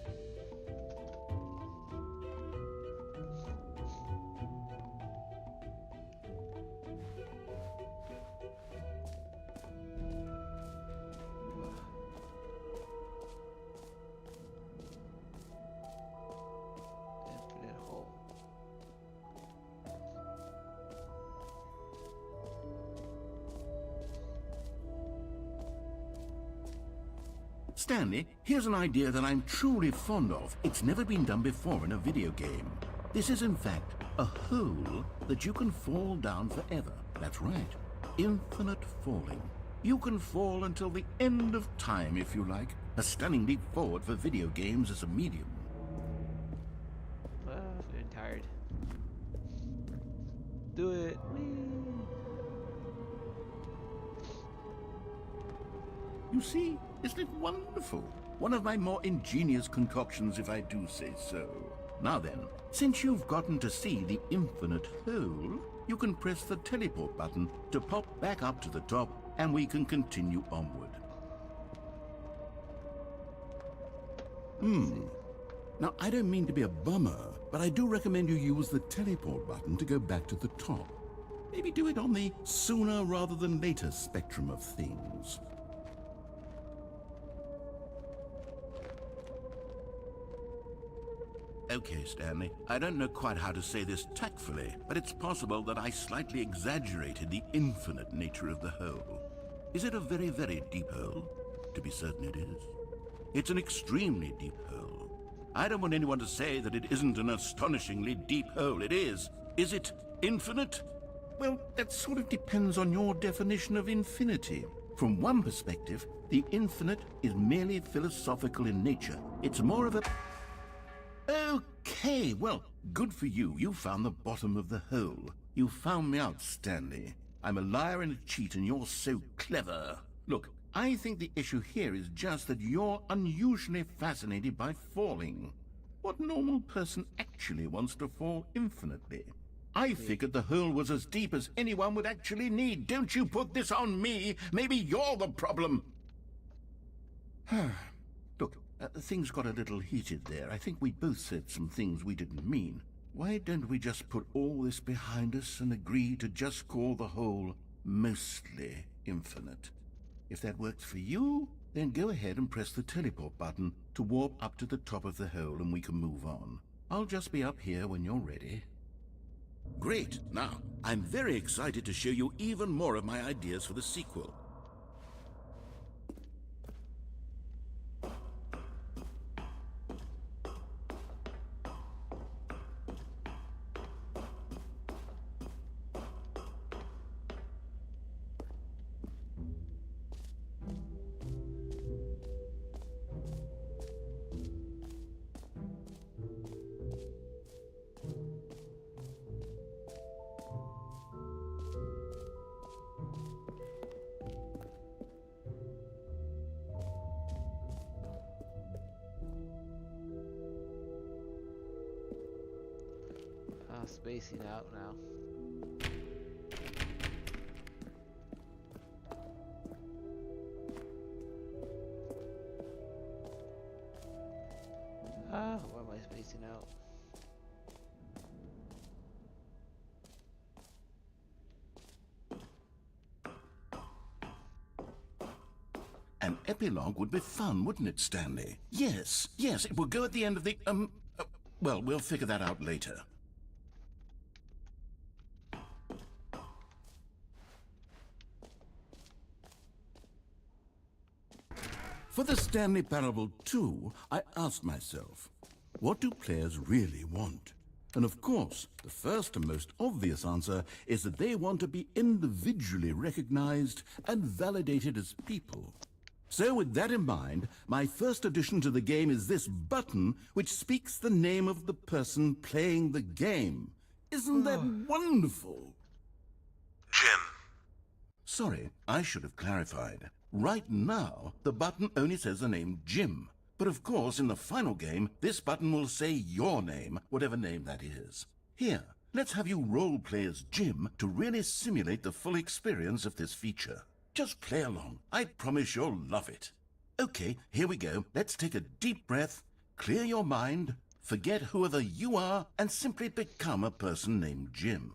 Infinite hole. Stanley, here's an idea that I'm truly fond of. It's never been done before in a video game. This is, in fact, a hole that you can fall down forever. That's right. Infinite falling. You can fall until the end of time, if you like. A stunning leap forward for video games as a medium. Well, I'm getting tired. Do it. Whee! You see, isn't it wonderful? One of my more ingenious concoctions, if I do say so. Now then, since you've gotten to see the infinite hole, you can press the teleport button to pop back up to the top, and we can continue onward. Now, I don't mean to be a bummer, but I do recommend you use the teleport button to go back to the top. Maybe do it on the sooner rather than later spectrum of things. Okay, Stanley, I don't know quite how to say this tactfully, but it's possible that I slightly exaggerated the infinite nature of the hole. Is it a very, very deep hole? To be certain it is. It's an extremely deep hole. I don't want anyone to say that it isn't an astonishingly deep hole. It is. Is it infinite? Well, that sort of depends on your definition of infinity. From one perspective, the infinite is merely philosophical in nature. It's more of a... Okay, well, good for you. You found the bottom of the hole. You found me out, Stanley. I'm a liar and a cheat, and you're so clever. Look, I think the issue here is just that you're unusually fascinated by falling. What normal person actually wants to fall infinitely? I figured the hole was as deep as anyone would actually need. Don't you put this on me. Maybe you're the problem. Look, things got a little heated there. I think we both said some things we didn't mean. Why don't we just put all this behind us and agree to just call the hole mostly infinite? If that works for you, then go ahead and press the teleport button to warp up to the top of the hole and we can move on. I'll just be up here when you're ready. Great. Now, I'm very excited to show you even more of my ideas for the sequel. Spacing out now. Why am I spacing out? An epilogue would be fun, wouldn't it, Stanley? Yes, it would go at the end of the, well, we'll figure that out later. For the Stanley Parable 2, I asked myself, what do players really want? And of course, the first and most obvious answer is that they want to be individually recognized and validated as people. So with that in mind, my first addition to the game is this button which speaks the name of the person playing the game. Isn't that wonderful? Jim. Sorry, I should have clarified. Right now, the button only says the name Jim. But of course, in the final game, this button will say your name, whatever name that is. Here, let's have you role-play as Jim to really simulate the full experience of this feature. Just play along. I promise you'll love it. Okay, here we go. Let's take a deep breath, clear your mind, forget whoever you are, and simply become a person named Jim.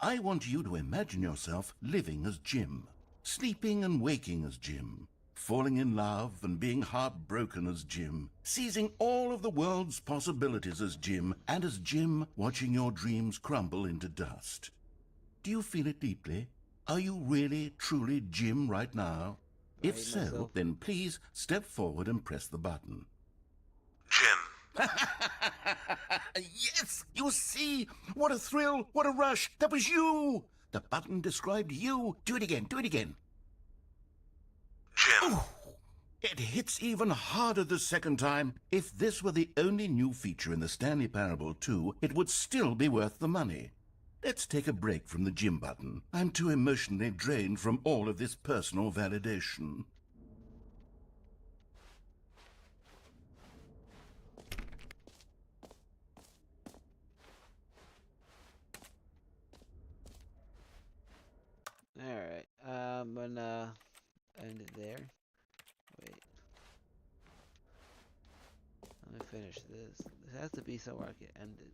I want you to imagine yourself living as Jim. Sleeping and waking as Jim, falling in love and being heartbroken as Jim, seizing all of the world's possibilities as Jim, and as Jim watching your dreams crumble into dust. Do you feel it deeply? Are you really, truly Jim right now? If so, myself. then please step forward and press the button. Jim. Yes! You see? What a thrill! What a rush! That was you! The button described you. Do it again. Do it again. Jim. Oh, it hits even harder the second time. If this were the only new feature in the Stanley Parable 2, it would still be worth the money. Let's take a break from the Jim button. I'm too emotionally drained from all of this personal validation. Alright, I'm gonna end it there. Wait. Let me finish this. This has to be somewhere I can end it.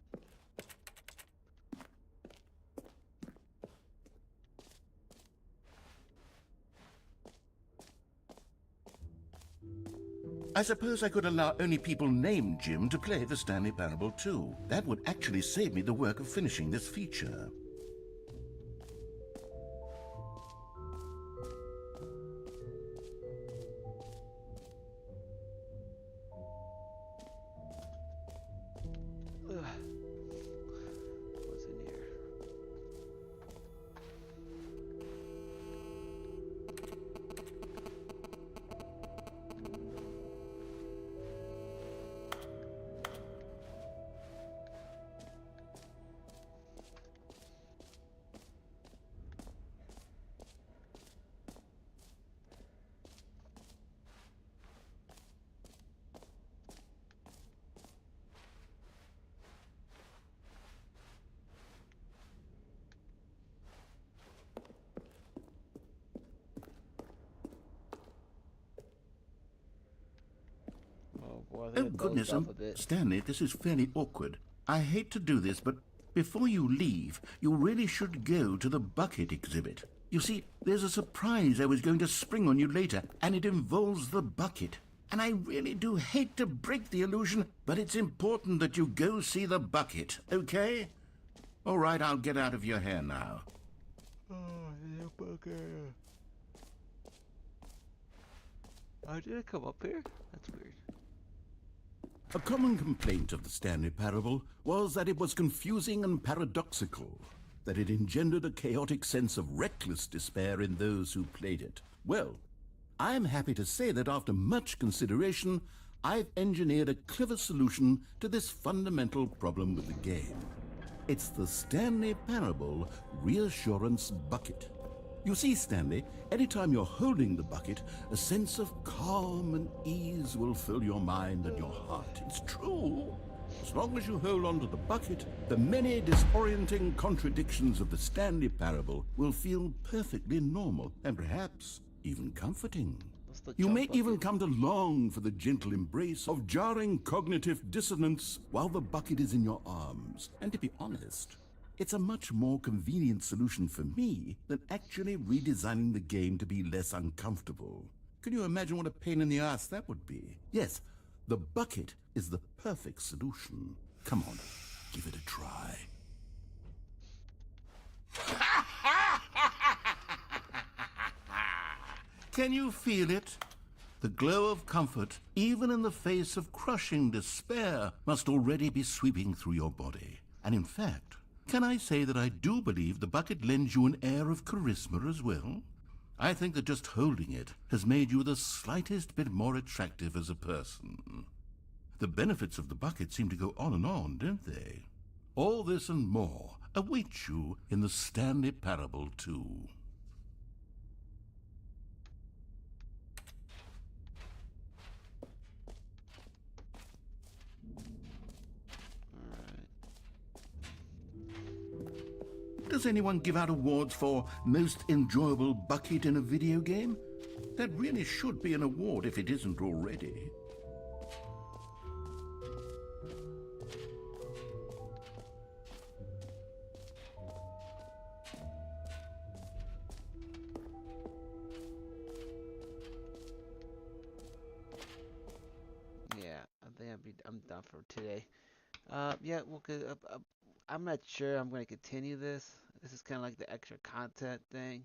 I suppose I could allow only people named Jim to play the Stanley Parable too. That would actually save me the work of finishing this feature. Ugh. What's in here? Oh boy, I think Oh, it goodness, dozed off a bit. Stanley, this is fairly awkward. I hate to do this, but before you leave, you really should go to the bucket exhibit. You see, there's a surprise I was going to spring on you later, and it involves the bucket. And I really do hate to break the illusion, but it's important that you go see the bucket, okay? All right, I'll get out of your hair now. Oh, the bucket. Oh, did it come up here? That's weird. A common complaint of the Stanley Parable was that it was confusing and paradoxical, that it engendered a chaotic sense of reckless despair in those who played it. Well, I am happy to say that after much consideration, I've engineered a clever solution to this fundamental problem with the game. It's the Stanley Parable Reassurance Bucket. You see, Stanley, anytime you're holding the bucket, a sense of calm and ease will fill your mind and your heart. It's true. As long as you hold on to the bucket, the many disorienting contradictions of the Stanley Parable will feel perfectly normal and perhaps even comforting. You may even come to long for the gentle embrace of jarring cognitive dissonance while the bucket is in your arms. And to be honest, it's a much more convenient solution for me than actually redesigning the game to be less uncomfortable. Can you imagine what a pain in the ass that would be? Yes, the bucket is the perfect solution. Come on, give it a try. Can you feel it? The glow of comfort, even in the face of crushing despair, must already be sweeping through your body. And in fact, can I say that I do believe the bucket lends you an air of charisma as well? I think that just holding it has made you the slightest bit more attractive as a person. The benefits of the bucket seem to go on, don't they? All this and more await you in the Stanley Parable too. Does anyone give out awards for most enjoyable bucket in a video game? That really should be an award if it isn't already. Yeah, I think I'm done for today. Yeah, well, I'm not sure I'm going to continue this. This is kind of like the extra content thing.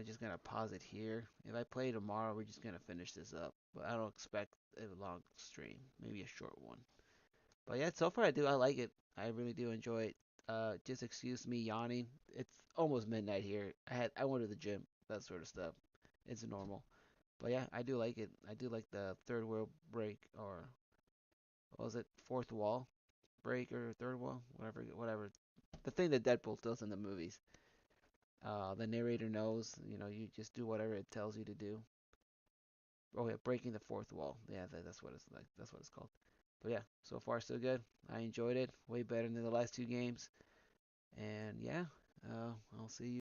Just gonna pause it here. If I play tomorrow, we're just gonna finish this up. But I don't expect a long stream. Maybe a short one. But yeah, so far I like it. I really do enjoy it. Just excuse me yawning. It's almost midnight here. I went to the gym, that sort of stuff. It's normal. But yeah, I do like it. I do like the third world break, or what was it, fourth wall break, or third wall, whatever. The thing that Deadpool does in the movies. The narrator knows, you just do whatever it tells you to do. Oh yeah, breaking the fourth wall. Yeah, that's what it's like. That's what it's called. But yeah, so far so good. I enjoyed it. Way better than the last two games. And yeah, I'll see you.